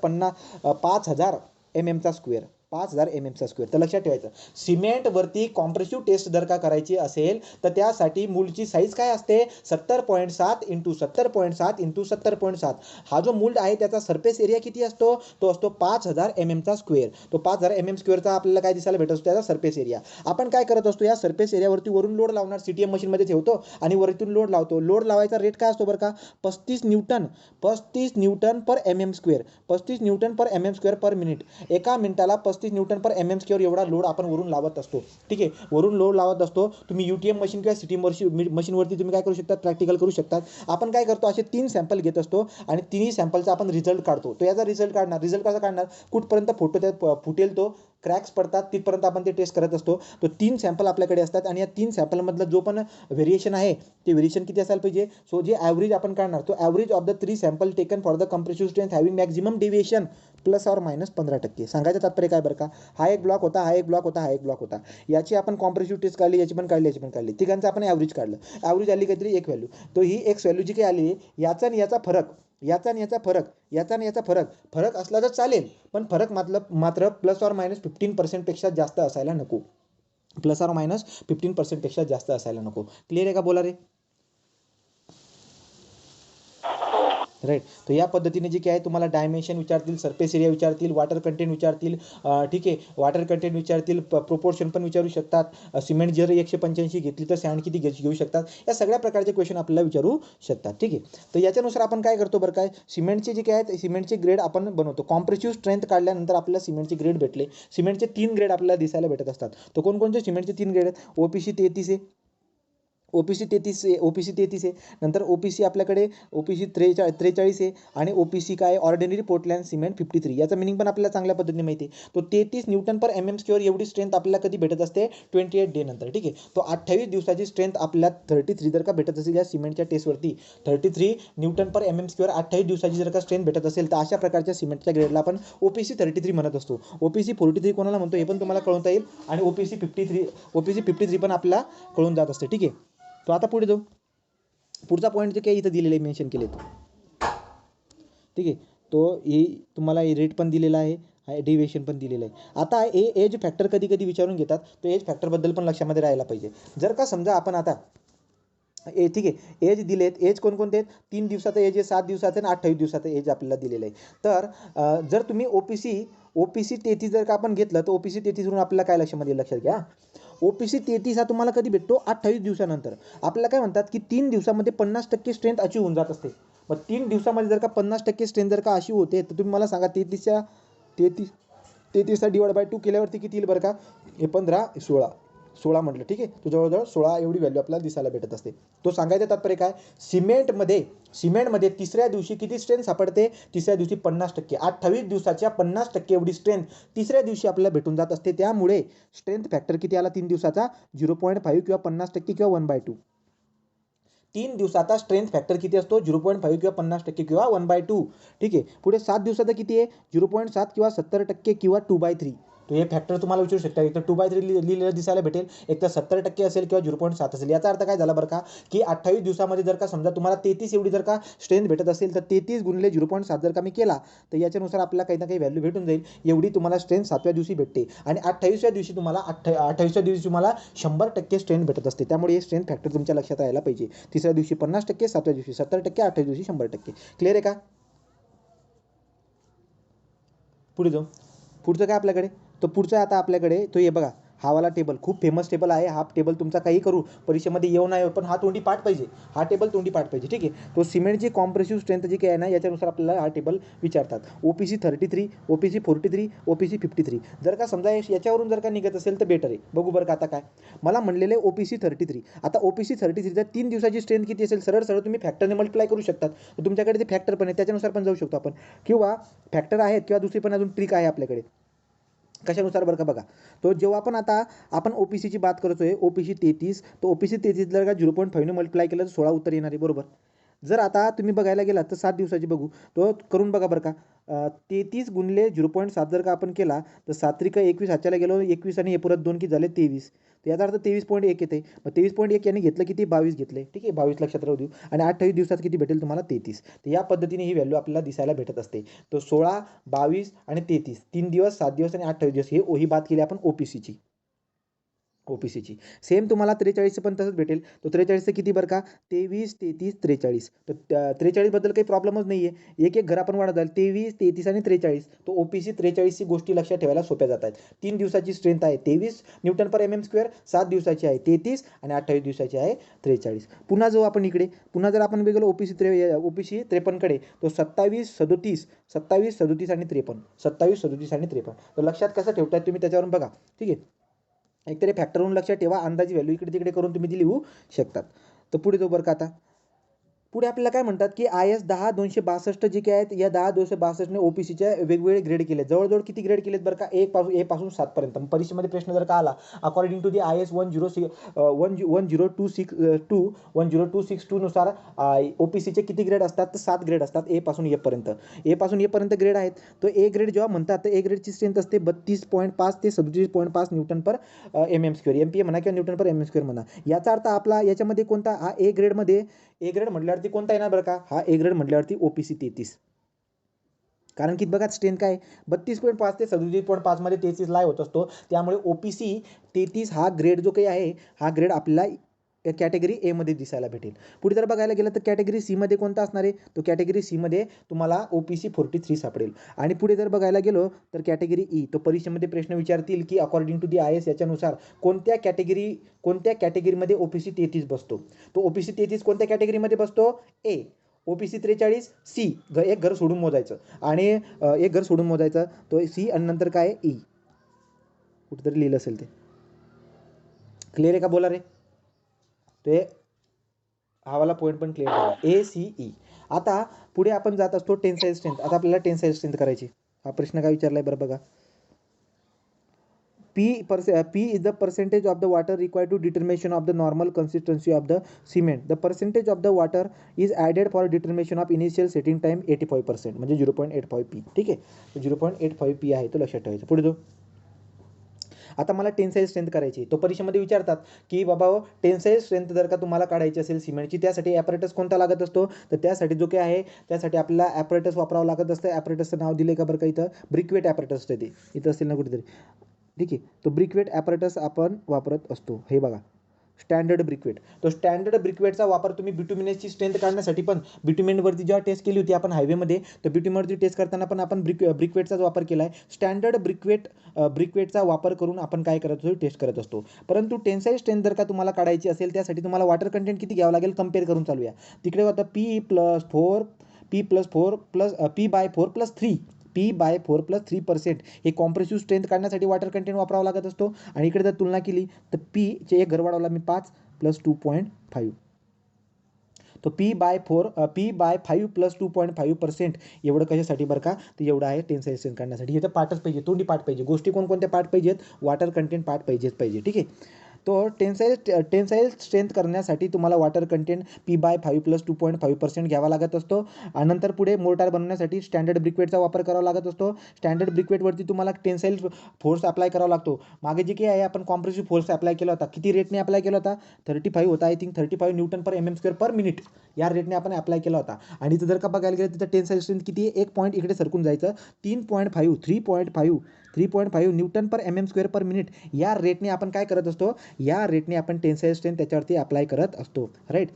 5000 mm² 5000 mm². तर लक्षात ठेवायचं, सिमेंटवरती कॉम्प्रेसिव्ह टेस्ट जर का करायची असेल तर त्यासाठी मोल्डची साईज काय असते, 70.7 × 70.7 × 70.7. हा जो मोल्ड आहे त्याचा सरफेस एरिया किती असतो, तो असतो 5000 mm². तो 5000 mm² आपल्याला काय दिसायला भेटत असतो, त्याचा सरफेस एरिया. आपण काय करत असतो, या सरफेस एरियावरती वरून लोड लावणार, सीटीएम मशीनमध्ये ठेवतो आणि वरतून लोड लावतो. लोड लावायचा रेट काय असतो बरं का, 35 न्यूटन पर mm². 35 न्यूटन पर mm² पर मिनिट. एका मिनिटाला 35 न्यूटन पर mm² एवढा लोड आपण वरून लावत असतो. ठीक आहे, वरून लोड लावत असतो. तुम्ही यूटीएम मशीन किंवा सीटीएम मशीनवरती तुम्ही काय करू शकता, प्रॅक्टिकल करू शकतात. आपण काय करतो, असे 3 सॅम्पल घेत असतो आणि तिन्ही सॅम्पलचा आपण रिझल्ट काढतो. तो याचा रिझल्ट काढणार. रिझल्ट कसा काढणार, कुठपर्यंत फोटो त्यात फुटेल, तो क्रॅक्स पडतात तिथपर्यंत आपण ते टेस्ट करत असतो. तो 3 सॅम्पल आपल्याकडे असतात आणि या 3 सॅम्पलमधलं जो पण व्हेरिएशन आहे ते व्हेरिएशन किती असायला पाहिजे. सो जे ॲव्हरेज आपण काढणार, तो average of the 3 sample taken for the compressive strength having maximum deviation ±15%. सांगायचं तात्पर्य काय बरं का, हा एक ब्लॉक होता, हा एक ब्लॉक होता, हा एक ब्लॉक होता. याची आपण कॉम्प्रेसिव्ह टेस्ट काढली, याची पण काढली, याची पण काढली. तिघांचं आपण ॲव्हरेज काढलं. ॲव्हरेज आली काहीतरी एक व्हॅल्यू. तो ही एक्स व्हॅल्यू जी काही आली, याचा आणि याचा फरक, याचा आणि याचा फरक, याचा आणि याचा फरक असला तर चालेल, पण फरक मात्र ±15% पेक्षा जास्त असायला नको. ±15% पेक्षा जास्त असायला नको. क्लिअर आहे का, बोला रे. राईट. तर या पद्धतीने जे काय आहे तुम्हाला डायमेन्शन विचारतील, सरफेस एरिया विचारतील, वॉटर कंटेंट विचारतील. ठीक आहे, वॉटर कंटेंट विचारतील, प्रोपोर्शन पण विचारू शकतात. सिमेंट जर 185 घेतली तर सँड किती घेऊ शकतात, या सगळ्या प्रकारचे क्वेश्चन आपल्याला विचारू शकतात. ठीक आहे. तर याच्यानुसार आपण काय करतो बरं काय, सिमेंटचे जे काय आहेत सिमेंटचे ग्रेड आपण बनवतो. कॉम्प्रेसिव्ह स्ट्रेंथ काढल्यानंतर आपल्याला सिमेंटचे ग्रेड भेटले. सिमेंटचे 3 ग्रेड आपल्याला दिसायला भेटत असतात. तर कोणकोणते सिमेंटचे 3 ग्रेड आहेत, OPC 33 आहे, OPC 33 आहे. नंतर OPC आपल्याकडे OPC 43 आहे आणि OPC काय, ऑर्डिनरी पोर्टलँड सिमेंट 53. याचा मिनिंग पण आपल्याला चांगल्या पद्धतीने माहिती आहे. तो 33 न्यूटन पर mm² एवढी स्ट्रेंथ आपल्याला कधी भेटत असते, 28 डे नंतर. ठीक आहे, तो 28 दिवसाची स्ट्रेंथ आपल्याला 33 जर का भेटत असेल या सिमेंटच्या टेस्टवरती, 33 न्यूटन पर mm², 28 दिवसाची जर का स्ट्रेंथ भेटत असेल, तर अशा प्रकारच्या सिमेंटच्या ग्रेडला आपण OPC 33 म्हणत असतो. OPC 43 कोणाला म्हणतो हे पण तुम्हाला कळवता येईल आणि OPC 53 पण आपल्याला कळून जात असते. ठीक आहे. तो आता पुढे जाऊ. पुढचा पॉईंट जे काही इथं दिलेले मेन्शन केले तो. ठीक आहे, तो हे तुम्हाला रेट पण दिलेला आहे, डेविएशन पण दिलेलं आहे. आता एज फॅक्टर कधी कधी विचारून घेतात, तो एज फॅक्टरबद्दल पण लक्षामध्ये राहायला पाहिजे. जर का समजा आपण आता ठीक आहे, एज दिलेत, एज कोणकोणते आहेत, 3 दिवसाचं एज आहे, 7 दिवसाचं आणि 28 दिवसाचं एज आपल्याला दिलेलं आहे. तर जर तुम्ही OPC 33 जर का आपण घेतलं तर OPC 33 वरून आपल्याला काय लक्षात घ्या, OPC 33 हा तुम्हाला कधी भेटतो, 28 दिवसानंतर. आपल्याला काय म्हणतात की 3 दिवसामध्ये 50% स्ट्रेंथ अचीव होऊन जात असते. मग 3 दिवसामध्ये जर का 50% स्ट्रेंथ जर का अचीव होते, तर तुम्ही मला सांगा 33 डिवाइड बाय 2 केल्यावरती किती येईल बरं का, हे 15 16 म्हटलं. ठीक आहे, तो जवळजवळ 16 एवढी व्हॅल्यू आपल्याला दिसायला भेटत असते. तो सांगायचं तात्पर्य काय, सिमेंटमध्ये तिसऱ्या दिवशी किती स्ट्रेंथ सापडते, तिसऱ्या दिवशी 50%. 28 दिवसाच्या 50% एवढी स्ट्रेंथ तिसऱ्या दिवशी आपल्याला भेटून जात असते. त्यामुळे स्ट्रेंथ फॅक्टर किती आला 3 दिवसाचा, 0.5 किंवा 50% किंवा 1/2. 3 दिवसाचा स्ट्रेंथ फॅक्टर किती असतो, 0.5 किंवा 50% किंवा 1/2. ठीक आहे. पुढे 7 दिवसाचा किती आहे, 0.7 किंवा 70% किंवा 2/3. तो हे फॅक्टर तुम्हाला विचारू शकता. एक तर 2/3 लिहिलेलं दिसायला भेटेल, एक तर 70% असेल किंवा 0.7 असेल. याचा अर्थ काय झाला बरं का, की 28 दिवसामध्ये जर का समजा तुम्हाला 33 एवढी जर का स्ट्रेंथ भेटत असेल, तर 33 गुणिले 0.7 जर का मी केला, तर याच्यानुसार आपल्याला काही ना काही व्हॅल्यू भेटून जाईल. एवढी तुम्हाला स्ट्रेंथ 7व्या दिवशी भेटते आणि 28व्या दिवशी तुम्हाला 100% स्ट्रेंथ भेटत असते. त्यामुळे हे स्ट्रेंथ फॅक्टर तुमच्या लक्षात राहायला पाहिजे. तिसऱ्या दिवशी 50%, 7व्या दिवशी 70%, 28व्या दिवशी 100%. क्लिअर आहे का. पुढे जाऊ. पुढचं काय आपल्याकडे, तो पुढचा आता आपल्याकडे तो हे बघा, हा वाला टेबल खूप फेमस टेबल आहे. हा टेबल तुमचा काही करू परीक्षेमध्ये येऊ नाही, पण हा तोंडी पाठ पाहिजे. हा टेबल तोंडी पाठ पाहिजे. ठीक आहे. तो सिमेंटची कॉम्प्रेसिव्ह स्ट्रेंथ जी काही आहे ना, याच्यानुसार आपल्याला हा टेबल विचारतात. OPC 33, OPC 43, OPC 53. जर का समजा याच्यावरून जर का निघत असेल तर बेटर आहे. बघू बरं का आता काय मला म्हणलेलं आहे OPC 33. आता OPC 33 3 दिवसाची स्ट्रेंथ किती असेल, सरळ सरळ तुम्ही फॅक्टरने मल्टिप्लाय करू शकतात. तर तुमच्याकडे ते फॅक्टर पण आहे, त्याच्यानुसार पण जाऊ शकतो आपण, किंवा फॅक्टर आहेत किंवा दुसरी पण अजून ट्रिक आहे आपल्याकडे. कशानुसार बरं का बघा, तो जेव्हा पण आता आपण OPCची बात करतोय, OPC 33, तो OPC 33 जर का 0.5 मल्टिप्लाय केलं तर 16 उत्तर येणार आहे. बरोबर. जर आता तुम्ही बघायला गेलात तर 7 दिवसाची बघू, तो करून बघा बरं का. 33 गुणले 0.7 जर का आपण केला तर 7 त्रिक 21, हाच्याला गेलो 21 आणि हे परत 2 किती झाले 23. तर याचा अर्थ 23.1 येते. मग 23.1 याने घेतलं किती 22 घेतले. ठीक आहे, 22 लक्षात राहू देऊ. आणि 28 दिवसात किती भेटेल तुम्हाला 33. तर या पद्धतीने ही व्हॅल्यू आपल्याला दिसायला भेटत असते. तो 16, 22 आणि 33 3 दिवस, 7 दिवस आणि 28 दिवस ही बात केली आपण OPCची. सेम तुम्हाला 43 पण तसंच भेटेल. तो 43 किती बरं का, 23, 33, 43. तर 43 बद्दल काही प्रॉब्लेमच नाही आहे. एक एक घर आपण वाढत जाईल. 23, 33 आणि 43. तो OPC 43ची गोष्टी लक्षात ठेवायला सोप्या जात आहेत. 3 दिवसाची स्ट्रेंथ आहे 23 न्यूटन पर mm², 7 दिवसाची आहे 33 आणि 28 दिवसाची आहे 43. पुन्हा जाऊ आपण इकडे, पुन्हा जर आपण वेगळं OPC 53 कडे, तो 27, 37, 27, 37 आणि 53, 27, 37 आणि 53. तर लक्षात कसं ठेवताय तुम्ही त्याच्यावरून बघा. ठीक आहे, एकतरी फॅक्टरवरून लक्षात ठेवा, अंदाजी व्हॅल्यू इकडे तिकडे करून तुम्ही ती लिहू शकतात. तर पुढे जाऊ बरं का. आता पुढे आपल्याला काय म्हणतात की IS 10-262 जे काही आहेत, या 10-262ने OPCच्या वेगवेगळे ग्रेड केले. जवळजवळ किती ग्रेड केलेत बरं का, A पासून 7 पर्यंत. परीक्षेमध्ये प्रश्न जर का आला, अकॉर्डिंग टू दी IS 1062 नुसार OPCचे किती ग्रेड असतात, तर 7 ग्रेड असतात A पासून A पर्यंत. A पासून A पर्यंत ग्रेड आहेत. तो A ग्रेड जेव्हा म्हणतात तर A ग्रेडची स्ट्रेंथ असते 32.5 ते 37.5 न्यूटन पर mm², MPa म्हणा किंवा न्यूटन पर mm² म्हणा. याचा अर्थ आपला याच्यामध्ये कोणता, हा A ग्रेडमध्ये A ग्रेड म्हटल्यावरती कोणता येणार बरं का, हा A ग्रेड म्हटल्यावरती OPC 33. कारण की बघा स्ट्रेंथ काय 32.5 ते 37.5 मध्ये 33 लाय होत असतो. त्यामुळे OPC 33 हा ग्रेड जो काही आहे, हा ग्रेड आपल्याला कॅटेगरी A मध्ये दिसायला भेटेल. पुढे जर बघायला गेलं तर कॅटेगरी C मध्ये कोणता असणार आहे, तो कॅटेगरी C मध्ये तुम्हाला OPC 43 सापडेल. आणि पुढे जर बघायला गेलो तर कॅटेगरी E, तो परीक्षेमध्ये प्रश्न विचारतील की अकॉर्डिंग टू दी IS याच्यानुसार कोणत्या कॅटेगरीमध्ये OPC 33 बसतो. तो OPC 33 कोणत्या कॅटेगरीमध्ये बसतो, A. OPC 43 C, एक घर सोडून मोजायचं, आणि एक घर सोडून मोजायचं, तो C, आणि नंतर काय E. कुठेतरी लिहिलं असेल ते, क्लिअर आहे का बोला रे. ते हा वाला पॉईंट पण क्लिअर झाला, ACE. आता पुढे आपण जात असतो टेन्साईल स्ट्रेंथ. आता आपल्याला टेन्साईल स्ट्रेंथ करायची. हा प्रश्न काय विचारलाय बरं बघा. P is the percentage of the water required to determination of the normal consistency of the cement. The percentage of the water is added for determination of initial setting time 85%, म्हणजे 0.85 P. ठीक आहे, 0.85 P आहे, तो लक्षात ठेवायचं. पुढे जाऊ. आता मला टेन्साईल स्ट्रेंथ करायची. तो परीक्षेमध्ये विचारतात की बाबा टेन्साईल स्ट्रेंथ जर का तुम्हाला काढायची असेल सिमेंटची, त्यासाठी ॲपरेटस कोणता लागत असतो, तर त्यासाठी जो काही आहे त्यासाठी आपल्याला ॲपरेटस वापरावं लागत असतं. ॲपरेटसचं नाव दिले का बरं का, इथं ब्रिकवेट ॲपरेटस असते, ते इथं असेल ना कुठेतरी. ठीक आहे, तो ब्रिकवेट ॲपरेटस आपण वापरत असतो. हे बघा स्टँडर्ड ब्रिकवेट. तो स्टँडर्ड ब्रिकवेटचा वापर तुम्ही बिटुमिनची स्ट्रेंथ काढण्यासाठी पण, बिटुमिनवरती जेव्हा टेस्ट केली होती आपण हायवेमध्ये, तर बिटुमिनवरती टेस्ट करताना पण आपण ब्रिकवेटचाच वापर केला आहे. स्टँडर्ड ब्रिकवेटचा वापर करून आपण काय करत असतो, टेस्ट करत असतो. परंतु टेन्साईल स्ट्रेंथ जर का तुम्हाला काढायची असेल, त्यासाठी तुम्हाला वॉटर कंटेंट किती घ्यावं लागेल, कम्पेअर करून चालूया. तिकडे होतं P/4+3%. हे कॉम्प्रेसिव्ह स्ट्रेंथ काढण्यासाठी वॉटर कंटेंट वापरावा लागत असतो. आणि इकडे जर तुलना केली तर Pचे एक घर वाढवला मी 5 + 2.5. तो P/5 + 2.5% एवढं कशासाठी बरं का, तर एवढं आहे टेन्साईल स्ट्रेंथ काढण्यासाठी. हे तर पाठच पाहिजे, तोंडी पाठ पाहिजे. गोष्टी कोणकोणत्या पाठ पाहिजेत, वॉटर कंटेंट पाठ पाहिजे. ठीक आहे. तो टेन्साईल स्ट्रेंथ करण्यासाठी तुम्हाला वॉटर कंटेंट P/5 + 2.5% घ्यावा लागत असतो. आणि नंतर पुढे मोर्टार बनवण्यासाठी स्टँडर्ड ब्रिकवेटचा वापर करावा लागत असतो. स्टँडर्ड ब्रिकवेटवरती तुम्हाला टेन्साईल फोर्स अप्लाय करावा लागतो. मागे जे काही आहे आपण कॉम्प्रेसिव्ह फोर्स अप्लाय केला होता, किती रेटने अप्लाय केला होता, 35 होता, I think 35 Newton per mm² per minute, या रेटने आपण अप्लाय केला होता. आणि इथं जर का बघायला गेलं तिथं टेन्साईल स्ट्रेंथ किती आहे, एक पॉईंट इकडे सरकून जायचं, 3.5 न्यूटन पर mm² पर मिनिट, या रेटने आपण काय करत असतो, या रेटने आपण टेन्साईल स्ट्रेंथ त्याच्यावरती अप्लाय करत असतो. राईट.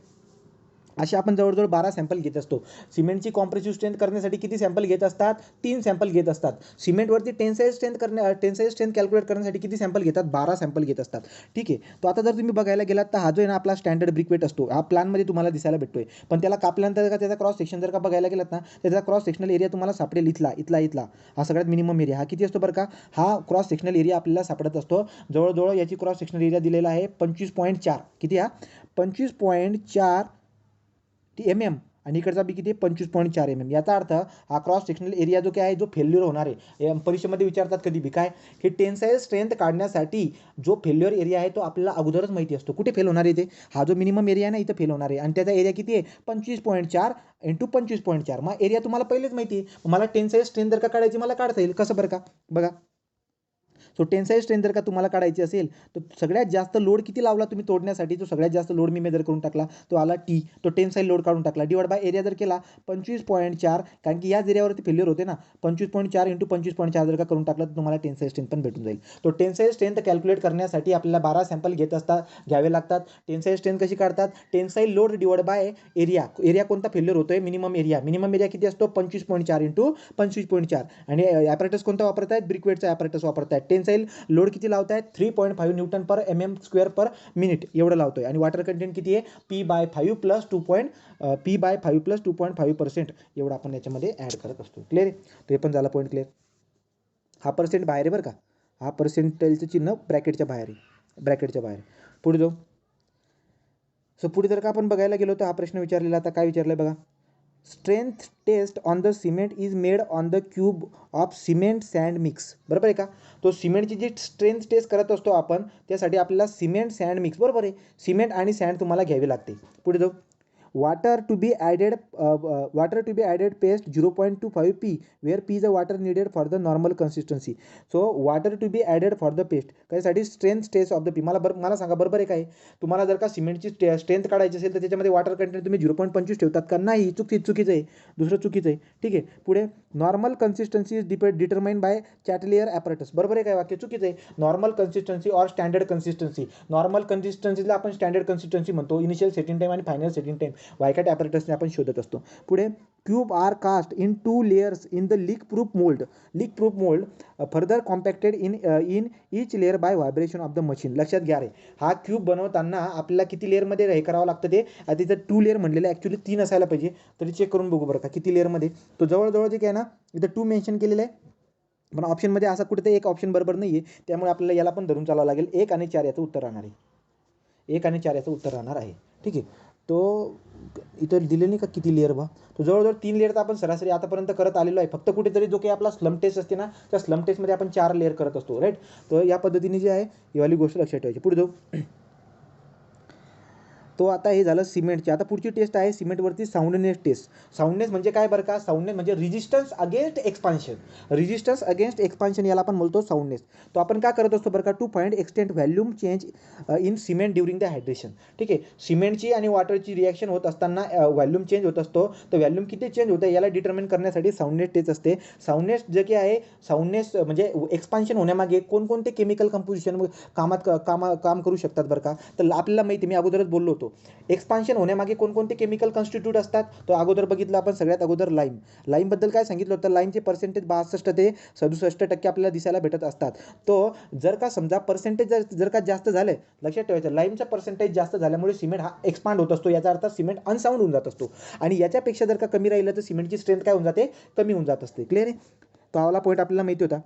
असे आपण जवळजवळ 12 सॅम्पल घेत असतो. सिमेंटची कॉम्प्रेसिव्ह स्ट्रेंथ करण्यासाठी किती सॅम्पल घेत असतात? 3 सॅम्पल घेत असतात. सिमेंटवरती टेन्साईल स्ट्रेंथ कॅल्क्युलेट करण्यासाठी किती सॅम्पल घेतात? 12 सॅम्पल घेत असतात. ठीक आहे. तो आता जर तुम्ही बघायला गेलात तर हा जो आहे ना आपला स्टँडर्ड ब्रिक वेट असतो, हा प्लॅनमध्ये तुम्हाला दिसायला भेटतोय. पण त्याला कापल्यानंतर का त्याचा क्रॉस सेक्शन जर का बघायला गेलात ना, त्याचा क्रॉस सेक्शनल एरिया तुम्हाला सापडेल इथला हा सगळ्यात मिनिमम एरिया. हा किती असतो बरं का? हा क्रॉस सेक्शनल एरिया आपल्याला सापडत असतो. जवळजवळ याची क्रॉस सेक्शनल एरिया दिलेला आहे 25.4. किती? हा 25.4 mm आणि इकडचा बी किती? 25.4 mm. याचा अर्थ हा क्रॉस सेक्शनल एरिया जो काय आहे, जो फेल्युअर होणार आहे, परीक्षेमध्ये विचारतात कधी बी काय, की टेन्साईल स्ट्रेंथ काढण्यासाठी जो फेल्युअर एरिया आहे तो आपल्याला अगोदरच माहिती असतो. कुठे फेल होणार आहे ते? हा जो मिनिमम एरिया आहे ना, इथं फेल होणार आहे. आणि त्याचा एरिया किती आहे? 25.4 × 25.4. मग एरिया तुम्हाला पहिलेच माहिती आहे. मला टेन्साईल स्ट्रेंथ जर का काढायची, मला काढता येईल. कसं बरं का? बघा, सो टेन्साईल स्ट्रेंथ जर का तुम्हाला काढायची असेल तर सगळ्यात जास्त लोड किती लावला तुम्ही तोडण्यासाठी, जो सगळ्यात जास्त लोड मी मेजर करून टाकला तो आला टी, तो टेन्साईल लोड काढून टाकला, डिवाइड बाय एरिया जर केला 25.4, कारण की याच एरियावरती फेल्युअर होते ना. 25.4 × 25.4 जर का करून टाकलं तर तुम्हाला टेन्साईल स्ट्रेंथ पण भेटून जाईल. तो टेन्साईल स्ट्रेंथ कॅल्क्युलेट करण्यासाठी आपल्याला 12 सॅम्पल घ्यावे लागतात. टेन्साईल स्ट्रेंथ कशी काढतात? Tensile load divide by area कोणता फेल्युअर होतोय? मिनिमम एरिया किती असतो? 25.4 × 25.4. आणि ॲपरेटस कोणता वापरतायत? ब्रिकवेटचा ॲपरेटस वापरतायत. टेन्साईल लोड किती लावतायत? 3.5 न्यूटन पर mm² पर मिनिट एवढं लावतोय. आणि वॉटर कंटेंट किती आहे? P/5 + 2.5% एवढं आपण याच्यामध्ये ॲड करत असतो. क्लिअर आहे? ते पण झाला पॉईंट क्लिअर. हा पर्सेंट बाहेर आहे बरं का, हा पर्सेंटेजचं चिन्ह ब्रॅकेटच्या बाहेर आहे. पुढे जाऊ. सो पुढे जर का आपण बघायला गेलो तर हा प्रश्न विचारलेला, आता काय विचारलं बघा. Strength test on the cement is made on the cube of cement sand mix. बरोबर आहे का? तो सिमेंटची जी स्ट्रेंथ टेस्ट करत असतो आपण, त्यासाठी आपल्याला सिमेंट सँड मिक्स, बरोबर आहे, सिमेंट आणि सँड तुम्हाला घ्यावी लागते. पुढे जाऊ. water to be added paste 0.25 p, where p is the water needed for the normal consistency. So water to be added for the paste कशासाठी? Strength test of the P. मला सांगा, बरोबर आहे काय? तुम्हाला जर का सिमेंटची स्ट्रेंथ काढायची असेल तर त्याच्यामध्ये वॉटर कंटेंट तुम्ही 0.25 ठेवतात का? नाही, चुकीचं आहे, दुसरं चुकीचं आहे. ठीक आहे. पुढे normal consistency is determined by Chatelier apparatus. बरोबर आहे काय? वाक्य चुकीचं आहे. Normal consistency or standard consistency. नॉर्मल कन्सिस्टन्सीला आपण स्टँडर्ड कन्सिस्टन्सी म्हणतो. इनिशियल सेटिंग टाईम आणि फायनल सेटिंग टाईम वायकॅट ॲपरेटसने आपण शोधत असतो. पुढे cube are cast in 2 layers in the leak proof mould further compacted in each layer by vibration of the machine. लक्षात घ्या रे, हा क्यूब बनवताना आपल्याला किती लेअरमध्ये हे करावं लागतं ते. आता इथं 2 लेअर म्हणलेलं आहे, ॲक्च्युली 3 असायला पाहिजे, तरी चेक करून बघू बरं का किती लेअरमध्ये. तो जवळजवळ जे काय ना इथं 2 मेन्शन केलेलं आहे, पण ऑप्शनमध्ये असा कुठेतरी एक ऑप्शन बरोबर नाही आहे, त्यामुळे आपल्याला याला पण धरून चालावं लागेल. 1 आणि 4 याचं उत्तर राहणार आहे. 1 आणि 4 याचं उत्तर राहणार आहे. ठीक आहे. तो इथं दिले नाही का किती लेअर बा, तो जवळजवळ 3 लेअर तर आपण सरासरी आतापर्यंत करत आलेलो आहे. फक्त कुठेतरी जो काही आपला स्लम टेस्ट असते ना, त्या स्लम टेस्टमध्ये आपण 4 लेअर करत असतो, राईट. तर या पद्धतीने जे आहे ही वाली गोष्ट लक्षात ठेवायची. पुढे जाऊ. तो आता हे झालं सिमेंटची. आता पुढची टेस्ट आहे सिमेंटवरती साऊंडनेस टेस्ट. साऊंडनेस म्हणजे काय बरं का? साऊंडनेस म्हणजे रेजिस्टन्स अगेन्स्ट एक्सपान्शन, याला आपण बोलतो साऊंडनेस. तो आपण काय करत असतो बरं का? To find extent volume change in cement during the hydration. ठीक आहे. सिमेंटची आणि वॉटरची रिॲक्शन होत असताना व्हॅल्यूम चेंज होत असतो, तर व्हॅल्यूम किती चेंज होतं याला डिटर्मिन करण्यासाठी साऊंडनेस टेस्ट असते. साऊंडनेस जे काही आहे, साऊंडनेस म्हणजे एक्सपान्शन होण्यामागे कोणकोणते केमिकल कंपोजिशन काम करू शकतात बरं का? तर आपल्याला माहिती, मी अगोदरच बोललो होतो, एक्सपान्शन होण्यामागे कोणकोणते केमिकल कॉन्स्टिट्यूट असतात. तो अगोदर बघितलं आपण. सगळ्यात अगोदर लाईमबद्दल काय सांगितलं होतं? लाईमचे पर्सेंटेज 62 ते 67% आपल्याला दिसायला भेटत असतात. तो जर का समजा पर्सेंटेज जर का जास्त झाले, लक्षात ठेवायचं, लाईमचा पर्सेंटेज जास्त झाल्यामुळे सिमेंट हा एक्सपांड होत असतो, याचा अर्थ सिमेंट अनसाऊंड होऊन जात असतो. आणि याच्यापेक्षा जर का कमी राहिलं तर सिमेंटची स्ट्रेंथ काय होऊन जाते? कमी होऊन जात असते. क्लिअर आहे? तो आवला पॉईंट आपल्याला माहिती होता.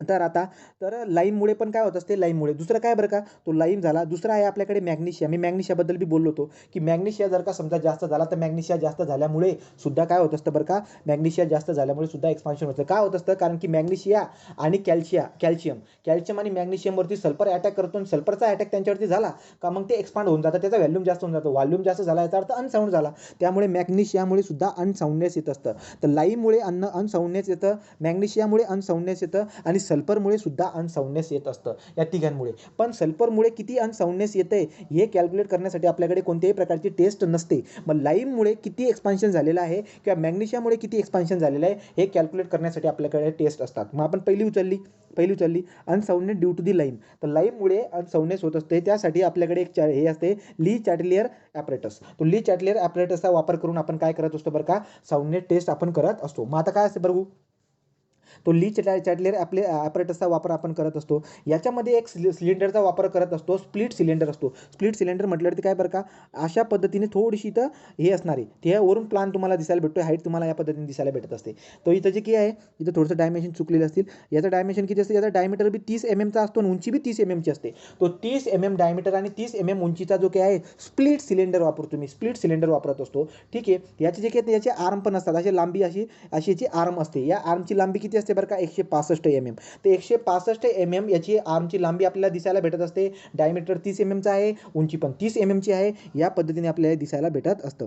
तर लाईममुळे पण काय होत असते? लाईममुळे दुसरं काय बरं का? तो लाईम झाला. दुसरा आहे आपल्याकडे मॅग्नेशिया. मी मॅग्नेशियाबद्दल बी बोललो होतो की मॅग्नेशिया जर का समजा जास्त झाला तर मॅग्नेशिया जास्त झाल्यामुळे सुद्धा काय होत असतं बरं का? मॅग्नेशिया जास्त झाल्यामुळे सुद्धा एक्सपान्शन होतं. काय होत असतं? कारण की मॅग्नेशिया आणि कॅल्शियम आणि मॅग्नेशियमवरती सल्फर अटॅक करतो, आणि सल्फरचा अटॅक त्यांच्यावरती झाला का मग ते एक्सपांड होऊन जातं, त्याचा व्हॅल्यूम जास्त होऊन जातो. व्हॉल्यूम जास्त झाला याचा अर्थ अनसाऊंड झाला. त्यामुळे मॅग्नेशियामुळे सुद्धा अनसाऊंडनेस येत असतं. तर लाईममुळे अनसाऊंडनेस येतं, मॅग्नेशियामुळे अनसाऊंडनेस येतं, आणि सल्फरमुळे सुद्धा अनसाऊंडनेस येत असतं या तिघांमुळे. पण सल्फरमुळे किती अनसाऊंडनेस येते हे कॅल्क्युलेट करण्यासाठी आपल्याकडे कोणत्याही प्रकारची टेस्ट नसते. मग लाईममुळे किती एक्सपान्शन झालेलं आहे किंवा मॅग्नेशियामुळे किती एक्सपान्शन झालेलं आहे हे कॅल्क्युलेट करण्यासाठी आपल्याकडे टेस्ट असतात. मग आपण पहिली उचलली अनसाऊंडनेस ड्यू टू दी लाईम. तर लाईममुळे अनसाऊंडनेस होत असते, त्यासाठी आपल्याकडे एक हे असते ली चॅटलियर ॲपरेटस. तो ली चॅटलियर ॲपरेटसचा वापर करून आपण काय करत असतो बरं का, साऊंडनेस टेस्ट आपण करत असतो. मग आता काय असते बघू, तो ली चॅटलियर ॲपरेटसचा वापर आपण करत असतो. याच्यामध्ये एक सिलेंडरचा वापर करत असतो, स्प्लिट सिलेंडर असतो. स्प्लिट सिलेंडर म्हटल्यावरती काय बरं का, अशा पद्धतीने थोडीशी इथं हे असणार आहे, ते वरून प्लान तुम्हाला दिसायला भेटतो, हाईट तुम्हाला या पद्धतीने दिसायला भेटत असते. तो इथं जे की आहे इथं थोडंसं डायमेन्शन चुकलेलं असतील. याचं डायमेन्शन किती असते, याचा डायमीटर बी 30 mm असतो आणि उंची बी 30 mm ची असते. तो 30 mm डायमीटर आणि 30 mm उंचीचा जो काही आहे स्प्लिट सिलेंडर वापरतो मी, स्प्लिट सिलेंडर वापरत असतो. ठीक आहे. याचे जे काही याचे आर्म पण असतात, अशी लांबी अशी याची आर्म असते. या आर्मची लांबी किती असते बरं का, 165 mm. तर 165 mm याची आर्मची लांबी आपल्याला दिसायला भेटत असते. डायमीटर 30 mm चा आहे, उंची पण 30 mm ची आहे. या पद्धतीने आपल्याला दिसायला भेटत असतं.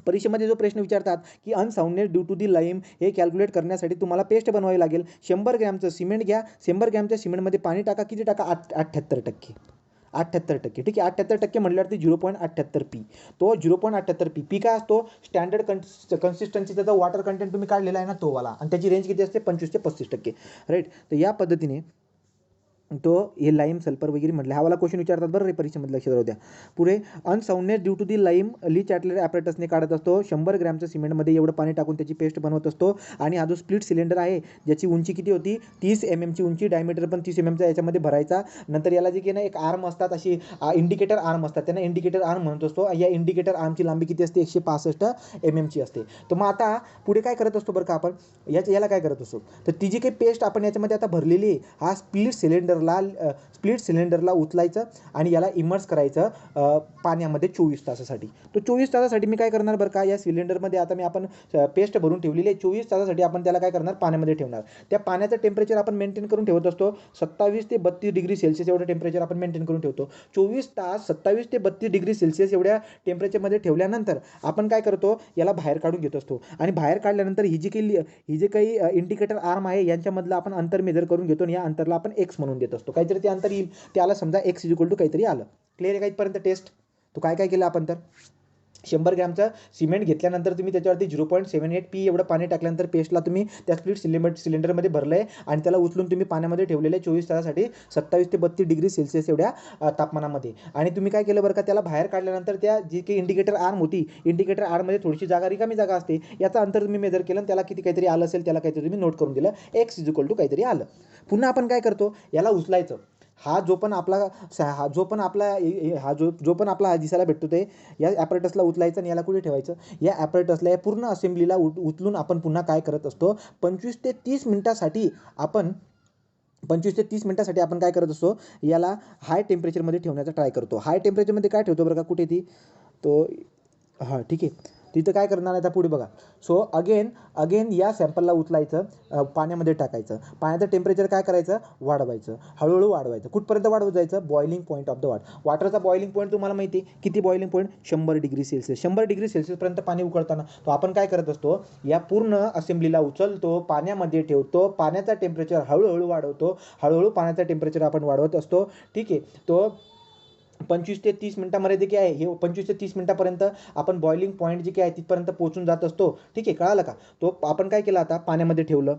परीक्षेमध्ये जो प्रश्न विचारतात की अनसाऊंडनेस ड्यू टू दी लाईम हे कॅल्क्युलेट करण्यासाठी तुम्हाला पेस्ट बनवावी लागेल. 100 ग्रॅमचं सिमेंट घ्या, 100 ग्रॅमच्या सिमेंटमध्ये पाणी टाका, किती टाका, 78%. 78%. ठीक आहे. 78% म्हटल्यावरती 0.78 पी. तो 0.78 पी काय असतो, स्टँडर्ड कन्सिस्टन्सी त्याचा वॉटर कंटेंट तुम्ही काढलेला आहे ना तो वाला, आणि त्याची रेंज किती असते, 25 ते 35%. राईट. तर या पद्धतीने तो हे लाईम सल्फर वगैरे म्हटलं, हा वाला क्वेश्चन विचारतात बरं रे परीक्षेमध्ये, लक्षात राहू द्या. पुढे अनसाऊंडनेस ड्यू टू दी लाईम ली चॅटलियर ॲपरेटसने काढत असतो. 100 ग्रॅमचं सिमेंटमध्ये एवढं पाणी टाकून त्याची पेस्ट बनवत असतो. आणि हा जो स्प्लिट सिलेंडर आहे ज्याची उंची किती होती, 30 mm ची उंची, डायमीटर पण 30 mm चा याच्यामध्ये भरायचा. नंतर याला जे की ना एक आर्म असतात, अशी इंडिकेटर आर्म असतात, त्यांना इंडिकेटर आर्म म्हणत असतो. या इंडिकेटर आर्मची लांबी किती असते, 165 mm ची असते. तर मग आता पुढे काय करत असतो बरं का आपण, याला काय करत असतो, तर ती जी काही पेस्ट आपण याच्यामध्ये आता भरलेली आहे, हा स्प्लिट सिलेंडरला उचलायचं आणि याला इमर्स करायचं पाण्यामध्ये 24 तासासाठी. तो 24 तासासाठी मी काय करणार बरं का, या सिलेंडरमध्ये आता आपण पेस्ट भरून ठेवलेली आहे. 24 तासासाठी आपण त्याला काय करणार, पाण्यामध्ये ठेवणार. त्या पाण्याचं टेम्परेचर आपण मेंटेन करून ठेवत असतो 27 ते 32 डिग्री सेल्सिअस एवढं टेम्परेचर आपण मेंटेन करून ठेवतो. 24 तास 27 ते 32 डिग्री सेल्सिअस एवढ्या टेम्परेचरमध्ये ठेवल्यानंतर आपण काय करतो, याला बाहेर काढून घेत असतो. आणि बाहेर काढल्यानंतर ही जी काही इंडिकेटर आर्म आहे यांच्यामधलं आपण अंतर मेजर करून घेतो आणि या अंतरला आपण एक्स म्हणून देत असतो. काहीतरी ते अंतर येईल, त्याला समजा एक्स इक्वल टू काहीतरी आलं. क्लिअर आहे काहीपर्यंत टेस्ट. तो काय केलं आपण, तर 100 ग्रॅमचं सिमेंट घेतल्यानंतर तुम्ही त्याच्यावरती 0.78 पी एवढं पाणी टाकल्यानंतर पेस्टला तुम्ही त्या स्प्लिट सिलेंडरमध्ये भरलं आहे आणि त्याला उचलून तुम्ही पाण्यामध्ये ठेवलेलं आहे 24 तासासाठी 27 ते 32 डिग्री सेल्सिअस एवढ्या तापमानामध्ये. आणि तुम्ही काय केलं बरं का, त्याला बाहेर काढल्यानंतर त्या जी काही इंडिकेटर आर्म होती, इंडिकेटर आर्ममध्ये थोडीशी रिकामी जागा असते, याचं अंतर तुम्ही मेजर केलं आणि त्याला किती काहीतरी आलं असेल, त्याला काहीतरी तुम्ही नोट करून दिलं, एक्स इज इक्वल टू काहीतरी आलं. पुन्हा आपण काय करतो, याला उचलायचं. हा जो पण आपला दिसायला भेटतो ते या ॲपरेटसला उचलायचं आणि याला कुठे ठेवायचं, या ॲपरेटसला या पूर्ण असेंब्लीला उचलून आपण पुन्हा काय करत असतो, 25 ते 30 मिनिटासाठी आपण काय करत असतो, याला हाय टेम्परेचरमध्ये ठेवण्याचा ट्राय करतो. हाय टेम्परेचरमध्ये काय ठेवतो बरं का, कुठे ती तो हां ठीक आहे, तिथं काय करणार आहे आता पुढे बघा. सो अगेन या सॅम्पलला उचलायचं, पाण्यामध्ये टाकायचं, पाण्याचं टेम्परेचर काय करायचं, वाढवायचं, हळूहळू वाढवायचं. कुठपर्यंत वाढवत जायचं, बॉइलिंग पॉईंट ऑफ द वॉटरचा बॉइलिंग पॉईंट तुम्हाला माहिती आहे किती, boiling point 100 degree Celsius. 100 degree सेल्सिअसपर्यंत पाणी उकळताना तो आपण काय करत असतो, या पूर्ण असेंब्लीला उचलतो, पाण्यामध्ये ठेवतो, पाण्याचा टेम्परेचर हळूहळू वाढवतो, हळूहळू पाण्याचा टेम्परेचर आपण वाढवत असतो. ठीक आहे. तो 25 ते 30 मिनिटामध्ये जे काय आहे हे 25 ते 30 मिनिटापर्यंत आपण बॉइलिंग पॉईंट जे काय आहे तिथपर्यंत पोहोचून जात असतो. ठीक आहे, कळालं का. तो आपण काय केलं, आता पाण्यामध्ये ठेवलं,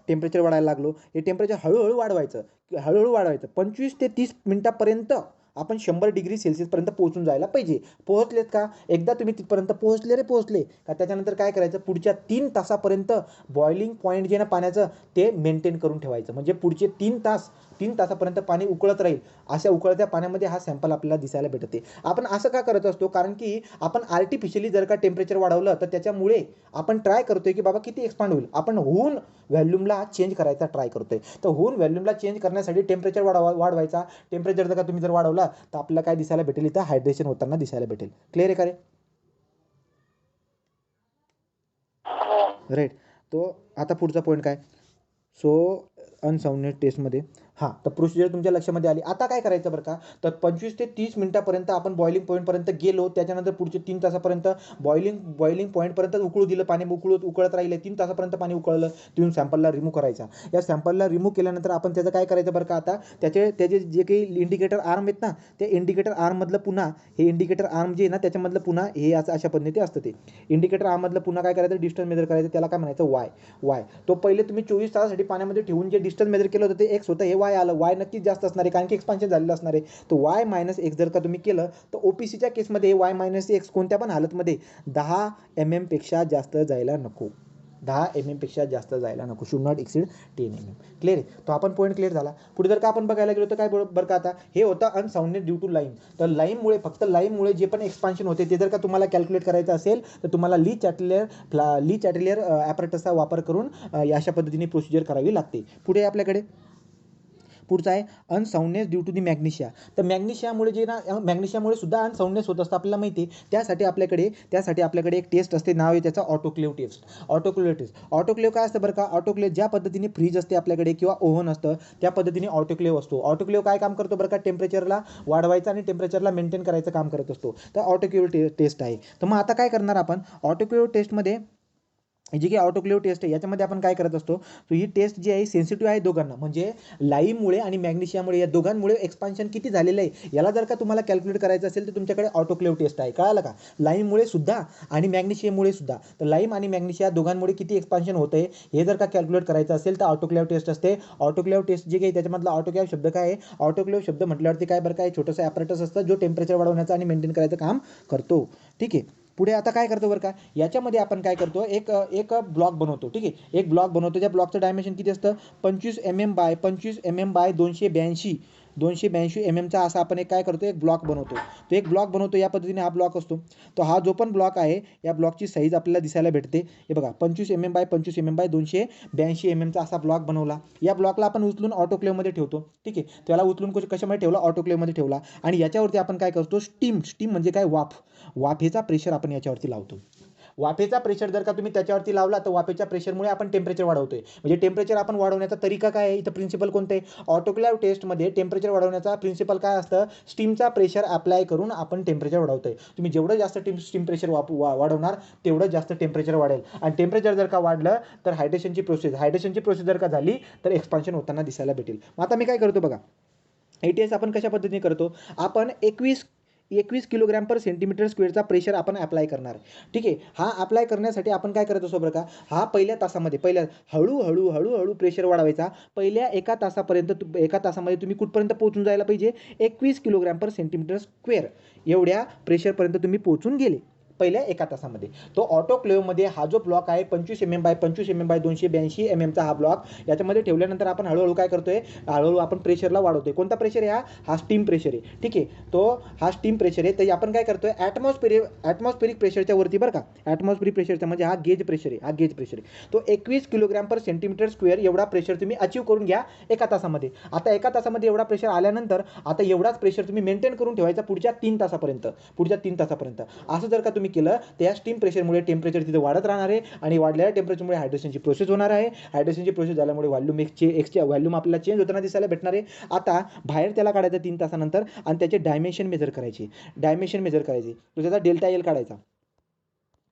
टेम्परेचर वाढायला लागलो, हे टेम्परेचर हळूहळू वाढवायचं 25 ते 30 मिनिटापर्यंत आपण 100 डिग्री सेल्सिअसपर्यंत पोहोचून जायला पाहिजे. पोहोचलेत का, एकदा तुम्ही तिथपर्यंत पोहोचले का त्याच्यानंतर काय करायचं, पुढच्या 3 तासापर्यंत बॉइलिंग पॉईंट जे ना पाण्याचं ते मेंटेन करून ठेवायचं. म्हणजे पुढचे 3 तासापर्यंत पाणी उकळत राहील. अशा उकळत्या पाण्यामध्ये हा सॅम्पल आपल्याला दिसायला भेटते. आपण असं का करत असतो, कारण की आपण आर्टिफिशियली जर का टेम्परेचर वाढवलं तर त्याच्यामुळे आपण ट्राय करतोय की बाबा किती एक्सपांड होईल, आपण होऊन व्हॉल्यूमला चेंज करायचा ट्राय करतोय. तर होऊन व्हॉल्यूमला चेंज करण्यासाठी टेम्परेचर वाढवायचा. टेम्परेचर जर का तुम्ही जर वाढवला तर आपल्याला काय दिसायला भेटेल, इथं हायड्रेशन होताना दिसायला भेटेल. क्लिअर आहे का रे. राईट. तो आता पुढचा पॉईंट काय, सो अनसाऊंडनेस टेस्टमध्ये हां, तर प्रोसिजर तुमच्या लक्षामध्ये आली. आता काय करायचं बरं का, तर 25 ते 30 मिनिटापर्यंत आपण बॉइलिंग पॉईंटपर्यंत गेलो. त्याच्यानंतर पुढचे 3 तासापर्यंत बॉइलिंग पॉईंटपर्यंत उकळू दिलं पाणी. उकळत राहिले 3 तासापर्यंत पाणी उकळलं. तिथून सॅम्पलला रिमूव्ह करायचा. या सॅम्पलला रिमूव्ह केल्यानंतर आपण त्याचं काय करायचं बरं का, आता त्याचे जे काही इंडिकेटर आर्म आहेत ना, त्या इंडिकेटर आर्ममधलं पुन्हा हे इंडिकेटर आर्म जे आहे ना, त्याच्यामधलं पुन्हा हे असं अशा पद्धतीने असतं. ते इंडिकेटर आर्ममधलं पुन्हा काय करायचं, डिस्टन्स मेजर करायचं. त्याला काय म्हणायचं, वाय. तो पहिले तुम्ही 24 तासासाठी पाण्यामध्ये ठेवून जे डिस्टन्स मेजर केलं होतं ते एक्स होतं, हे वाय आलं. वाय नक्कीच जास्त असणार आहे, कारण की एक्सपान्शन झालेलं असणार आहे. तर वाय मायनस एक्स जर का तुम्ही केलं तर ओपीसीच्या केसमध्ये वाय मायनस एक्स कोणत्या पण हालतमध्ये 10 mm पेक्षा जास्त जायला नको. 10 mm पेक्षा जास्त जायला नको. Should not exceed 10 mm. Clear आहे. तो आपण पॉईंट क्लिअर झाला. पुढे जर का आपण बघायला गेलो तर काय बरं का, आता हे होतं अनसाउंडनेस ड्यू टू लाईम. तर लाईममुळे, फक्त लाईममुळे जे पण एक्सपान्शन होते ते जर का तुम्हाला कॅल्क्युलेट करायचं असेल तर तुम्हाला ली चॅटलेर ॲपरेटसचा वापर करून अशा पद्धतीने प्रोसिजर करावी लागते. पुढे आपल्याकडे पुढचा आहे unsoundness due to the magnesia. तर मॅग्नेशियामुळे जे ना, मॅग्नेशियामुळे सुद्धा अनसाउंडनेस होत असतं आपल्याला माहिती आहे. त्यासाठी आपल्याकडे एक टेस्ट असते, नाव आहे त्याचं ऑटोक्लेव्ह टेस्ट. ऑटोक्लेव्ह काय असतं बरं का, ऑटोक्लेव्ह ज्या पद्धतीने फ्रीज असते आपल्याकडे किंवा ओव्हन असतं त्या पद्धतीने ऑटोक्लेव्ह असतो. ऑटोक्लेव्ह काय काम करतो बरं का, टेम्परेचरला वाढवायचं आणि टेम्परेचरला मेंटेन करायचं काम करत असतो. तर ऑटोक्लेव्ह टेस्ट आहे. तर मग आता काय करणार आपण, ऑटोक्लेव्ह टेस्टमध्ये जी काही ऑटोक्लेव्ह टेस्ट आहे याच्यामध्ये आपण काय करत असतो, तर ही टेस्ट जी आहे सेन्सिटिव्ह आहे दोघांना, म्हणजे लाईममुळे आणि मॅग्नेशियामुळे या दोघांमुळे एक्सपान्शन किती झालेलं आहे याला जर का तुम्हाला कॅल्क्युलेट करायचं असेल तर तुमच्याकडे ऑटोक्लेव्ह टेस्ट आहे. कळालं का, लाईममुळे सुद्धा आणि मॅग्नेशियामुळे सुद्धा. तर लाईम आणि मॅग्नेशिया दोघांमुळे किती एक्सपान्शन होतं आहे हे जर का कॅल्क्युलेट करायचं असेल तर ऑटोक्लेव्ह टेस्ट असते. ऑटोक्लेव्ह टेस्ट जे काही त्याच्यामधला ऑटोक्लेव्ह शब्द काय आहे, ऑटोक्लेव्ह शब्द म्हटल्यावरती काय बरं, काय छोटंसं ॲपरेटस असतं जो टेम्परेचर वाढवण्याचं आणि मेंटेन करायचं काम करतो. ठीक आहे. पुढे आता काय करतो बरं का, याच्यामध्ये आपण काय करतो, एक ब्लॉक बनवतो. ठीक आहे, एक ब्लॉक बनवतो. त्या ब्लॉकचं डायमेन्शन किती असतं, 25 mm by 25 mm by 282 mm चा असा आपण एक काय करतो, एक ब्लॉक बनवतो. तो एक ब्लॉक बनवतो या पद्धतीने. हा ब्लॉक असतो. तो हा जो पण ब्लॉक आहे या ब्लॉकची साईज आपल्याला दिसायला भेटते. हे बघा, 25 mm by 25 mm by 282 mm चा असा ब्लॉक बनवला. या ब्लॉकला आपण उचलून ऑटोक्लेव्हमध्ये ठेवतो. ठीक आहे, त्याला उचलून कशामध्ये ठेवला, ऑटोक्लेव्हमध्ये ठेवला. आणि याच्यावरती आपण काय करतो, स्टीम म्हणजे काय, वाफेचा प्रेशर आपण याच्यावरती लावतो. वाफेचा प्रेशर जर का तुम्ही त्याच्यावरती लावला तर वाफेच्या प्रेशरमुळे आपण टेम्परेचर वाढवतोय. म्हणजे टेम्परेचर आपण वाढवण्याचा तरीका काय आहे, इथं प्रिन्सिपल कोणतं आहे, ऑटोक्लेव्ह टेस्टमध्ये टेम्परेचर वाढवण्याचा प्रिन्सिपल काय असतं, स्टीमचा प्रेशर अप्लाय करून आपण टेम्परेचर वाढवतोय. तुम्ही जेवढं जास्त स्टीम प्रेशर वाढवणार तेवढं जास्त टेम्परेचर वाढेल. आणि टेम्परेचर जर का वाढलं तर हायड्रेशनची प्रोसेस जर का झाली तर एक्सपान्शन होताना दिसायला भेटेल. मग आता मी काय करतो बघा, ATS आपण कशा पद्धतीने करतो, आपण 21 किलोग्राम पर सेंटीमीटर स्क्वेअरचा प्रेशर आपण अप्लाय करणार. ठीक आहे, हा अप्लाय करण्यासाठी आपण काय करत असतो बरं का, हा पहिल्या हळूहळू प्रेशर वाढवायचा. एका तासामध्ये तुम्ही कुठपर्यंत पोहोचून जायला पाहिजे, 21 किलोग्राम पर सेंटीमीटर स्क्वेअर एवढ्या प्रेशरपर्यंत तुम्ही पोहोचून गेले पहिल्या एका तासामध्ये. तो ऑटोक्लेव्हमध्ये हा जो ब्लॉक आहे 25 mm by 25 mm by 282 mm चा हा ब्लॉक याच्यामध्ये ठेवल्यानंतर आपण हळूहळू काय करतोय, हळूहळू आपण प्रेशरला वाढवतोय. कोणता प्रेशर आहे, हा स्टीम प्रेशर आहे. ठीक आहे, तो हा स्टीम प्रेशर आहे. तर आपण काय करतोय, ॲटमॉस्फेरिक प्रेशरच्या वरती बरं का, ॲटमॉस्फेरिक प्रेशरचा म्हणजे हा गेज प्रेशर आहे. तो 21 किलोग्राम पर सेंटीमीटर स्क्वेअर एवढा प्रेशर तुम्ही अचीव करून घ्या एका तासामध्ये. आता एका तासामध्ये एवढा प्रेशर आल्यानंतर आता एवढाच प्रेशर तुम्ही मेंटेन करून ठेवायचा पुढच्या 3 तासापर्यंत. असं जर का तुम्ही केलं तर या स्टीम प्रेशरमुळे टेम्परेचर तिथे वाढत राहणार आहे आणि वाढलेल्या टेम्परेचरमुळे हायड्रेशनची प्रोसेस होणार आहे. हायड्रेशनची प्रोसेस झाल्यामुळे एक्सच्या व्हॉल्यूम आपल्याला चेंज होताना दिसायला भेटणार आहे. आता बाहेर त्याला काढायचं 3 तासानंतर आणि त्याचे डायमेन्शन मेजर करायचे. तो त्याचा डेल्टा एल काढायचा.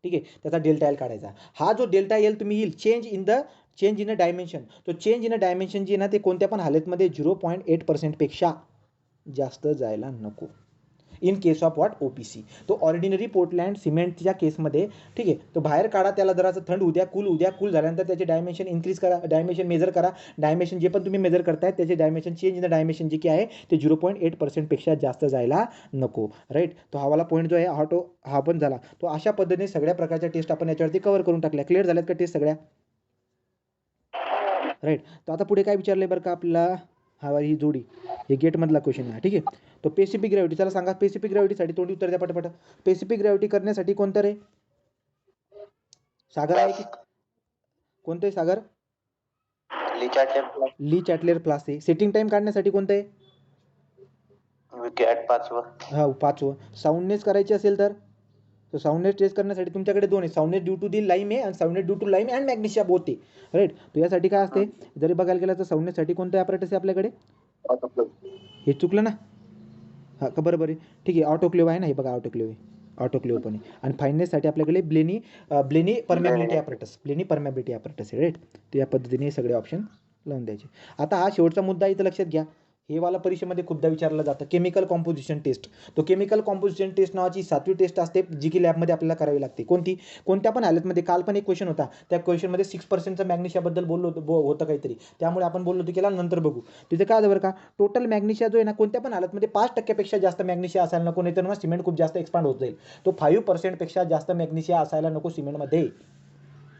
ठीक आहे, त्याचा डेल्टा एल काढायचा. हा जो डेल्टा एल तुम्ही येईल चेंज इन अ डायमेन्शन, तो चेंज इन अ डायमेन्शन जे ना ते कोणत्या पण हालतमध्ये 0.8% पेक्षा जास्त जायला नको. In case of what, OPC. तो ऑर्डिनरी पोर्टलँड सिमेंटच्या केसमध्ये. ठीक आहे, तो बाहेर काढा, त्याला जरासं थंड होऊ द्या, कूल झाल्यानंतर त्याचे डायमेन्शन इन्क्रीज करा, डायमेन्शन मेजर करा. डायमेन्शन जे पण तुम्ही मेजर करताय त्याचे dimension change in the dimension जे काय आहे ते 0.8% पेक्षा जास्त जायला नको. राईट, तो हवाला पॉईंट जो आहे हा पण झाला. तो अशा पद्धतीने सगळ्या प्रकारच्या टेस्ट आपण याच्यावरती कव्हर करून टाकल्या. क्लिअर झाल्यात का टेस्ट सगळ्या? राईट. तर आता पुढे काय विचारलंय बरं का आपल्याला, ही जोडी, हे गेटमधला क्वेश्चन आहे. ठीक आहे, तो स्पेसिफिक ग्रॅव्हिटी. चला सांगा, स्पेसिफिक ग्रॅव्हिटीसाठी तोंडी उत्तर द्या पटापट. स्पेसिफिक ग्रॅव्हिटी करण्यासाठी कोणतं रे, सागर आहे की कोणतं आहे, सागर? ली चॅटलेर प्लास आहे. सेटिंग टाइम काढण्यासाठी कोणतं आहे, विकॅट 5वा. हा 5वं. साऊंडनेस करायची असेल तर साऊंडनेस टेस्ट करण्यासाठी तुमच्याकडे 2 आहे, soundness due to the lime आहे आणि soundness due to lime and magnesia both आहे. राईट, तो यासाठी काय असते, जरी बघायला गेलं तर साऊंडनेससाठी कोणतं ॲपरेटस आहे आपल्याकडे, हे चुकलं ना. हां का बरोबर आहे. ठीक आहे, ऑटोक्लेव्ह आहे ना, हे बघा ऑटोक्लेव्ह आहे, ऑटोक्लेव्ह पण आहे. आणि फाईननेससाठी आपल्याकडे ब्लेनी परमेबिलिटी ॲपरेटस, ब्लेनी परमेबिलिटी ॲपरेटस आहे राईट. तर या पद्धतीने सगळे ऑप्शन लावून द्यायचे. आता हा शेवटचा मुद्दा इथं लक्षात घ्या. हे वाला परीक्षेमध्ये खूपदा विचारलं जातं, केमिकल कॉम्पोजिशन टेस्ट. तो केमिकल कॉम्पोजिशन टेस्ट नावाची 7वी टेस्ट असते, जी की लॅबमध्ये आपल्याला करावी लागते. कोणती? कोणत्या पण हालतमध्ये. काल पण एक क्वेश्चन होता, त्या क्वेश्चनमध्ये 6% मॅग्नेशियाबद्दल बोललो होतं काहीतरी, त्यामुळे आपण बोललो होतो की याला नंतर बघू. तिथे काय झालं बरं का, टोटल मॅग्नेशिया जो आहे ना, कोणत्या पण हालतमध्ये 5% जास्त मॅग्नेशिया असायला नको, नाही तर मग सिमेंट खूप जास्त एक्सपांड होत जाईल. तो 5% जास्त मॅग्नेशिया असायला नको सिमेंटमध्ये.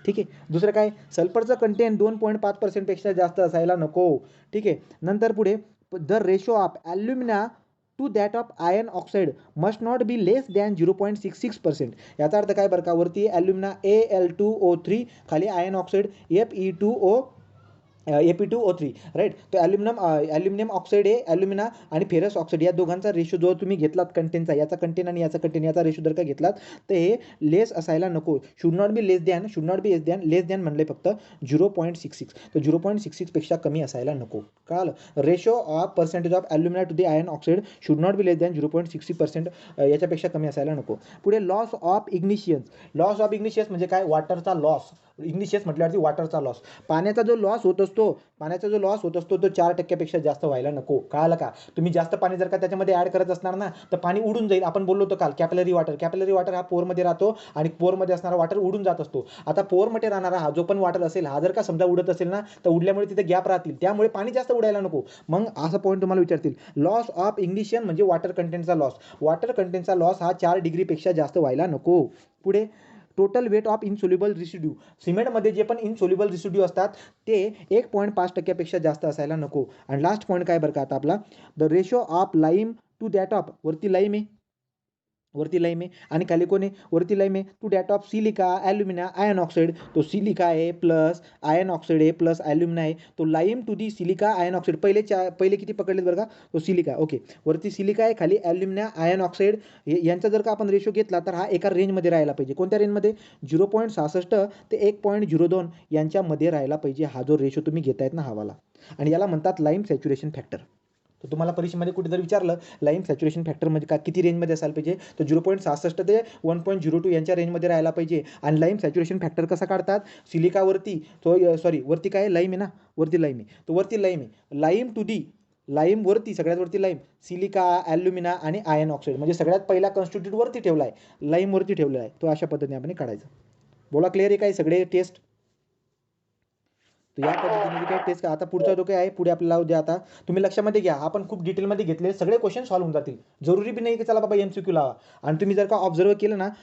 ठीक आहे. दुसरं काय, सल्फरचं कंटेंट 2.5% जास्त असायला नको. ठीक आहे. नंतर पुढे, the ratio of alumina to that of iron oxide must not be less than 0.66%. याचा अर्थ काय बरं का, वरती ॲल्युमिना Al2O3, खाली आयर्न ऑक्साईड Fe2O3 राईट. तो ॲल्युमिनियम ऑक्साईड आहे, ॲल्युमिना आणि फेरस ऑक्साईड या दोघांचा रेशो जो तुम्ही घेतलात कंटेनचा, याचा कंटेन आणि याचा कंटेन, याचा रेशो जर का घेतलात तर हे लेस असायला नको. Should not be less than, less than म्हणले फक्त 0.66. तर 0.66पेक्षा कमी असायला नको. कळालं. Ratio of percentage of alumina to the iron oxide should not be less than 0.60%, याच्यापेक्षा कमी असायला नको. पुढे loss of ignitions. Loss of ignitions म्हणजे काय, वाटरचा लॉस. इग्निशियस म्हटल्यावरती वाटरचा लॉस. पाण्याचा जो लॉस होत असतो तो 4%पेक्षा जास्त व्हायला नको. कळालं का. तुम्ही जास्त पाणी जर का त्याच्यामध्ये ॲड करत असणार ना, तर पाणी उडून जाईल. आपण बोललो होतो काल, कॅपिलरी वॉटर हा पोरमध्ये राहतो आणि पोरमध्ये असणारा वॉटर उडून जात असतो. आता पोरमध्ये राहणारा हा जो पण वॉटर असेल, हा जर का समजा उडत असेल ना, तर उडल्यामुळे तिथे गॅप राहतील, त्यामुळे पाणी जास्त उडायला नको. मग असा पॉईंट तुम्हाला विचारतील, लॉस ऑफ इग्निशन म्हणजे वॉटर कंटेंटचा लॉस. वॉटर कंटेंटचा लॉस हा 4 डिग्रीपेक्षा जास्त व्हायला नको. पुढे, टोटल वेट ऑफ इनसोल्युबल रिसिड्यू. सिमेंटमध्ये जे पण इनसोल्युबल रिसिड्यू असतात ते 1.5%पेक्षा जास्त असायला नको. आणि लास्ट पॉईंट काय बरं का आता आपला, the ratio of lime to that of, वरती लाईम आहे आणि खाली कोण आहे, वरती लाईम आहे, to that of silica alumina iron oxide. तो सिलिका आहे प्लस आयर्न ऑक्साईड आहे प्लस ॲल्युमिना आहे. तो lime to the silica iron oxide. पहिले किती पकडलेत बरं का, तो सिलिका. ओके, वरती सिलिका आहे, खाली ॲल्युमिना आयर्न ऑक्साईड. यांचा जर का आपण रेशो घेतला तर हा एका रेंजमध्ये राहायला पाहिजे. कोणत्या रेंजमध्ये, 0.66 ते 1.02 यांच्यामध्ये राहायला पाहिजे. हा जो रेशो तुम्ही घेतायत ना, हा वाला. आणि याला म्हणतात लाईम सॅच्युरेशन फॅक्टर. तर तुम्हाला परीक्षेमध्ये कुठे जर विचारलं लाईम सॅच्युरेशन फॅक्टर म्हणजे काय, किती रेंजमध्ये असायला पाहिजे, तर 0.66 ते 1.02 यांच्या रेंजमध्ये राहायला पाहिजे. आणि लाईम सॅच्युरेशन फॅक्टर कसा काढतात, सिलिकावरती वरती काय लाईम आहे ना, वरती लाईम आहे, तो वरती लाईम आहे, लाईम टू दी, लाईम वरती सगळ्यात वरती लाईम, सिलिका ॲल्युमिना आणि आयर्न ऑक्साईड म्हणजे सगळ्यात पहिला कॉन्स्टिट्यूट वरती ठेवला आहे, लाईम वरती ठेवलेला आहे. तो अशा पद्धतीने आपण काढायचा. बोला, क्लिअर आहे काय सगळे टेस्ट. तर या पद्धतीने काय टेस्ट का. आता पुढचा जो काय आहे, पुढे आपल्याला उद्या, आता तुम्ही लक्षामध्ये घ्या, आपण खूप डिटेलमध्ये घेतले, सगळे क्वेश्चन सॉल्व्ह होऊन जातील. जरुरी बी नाही की चला बाबा MCQ लावा. आणि तुम्ही जर का ऑब्झर्व केलं ना,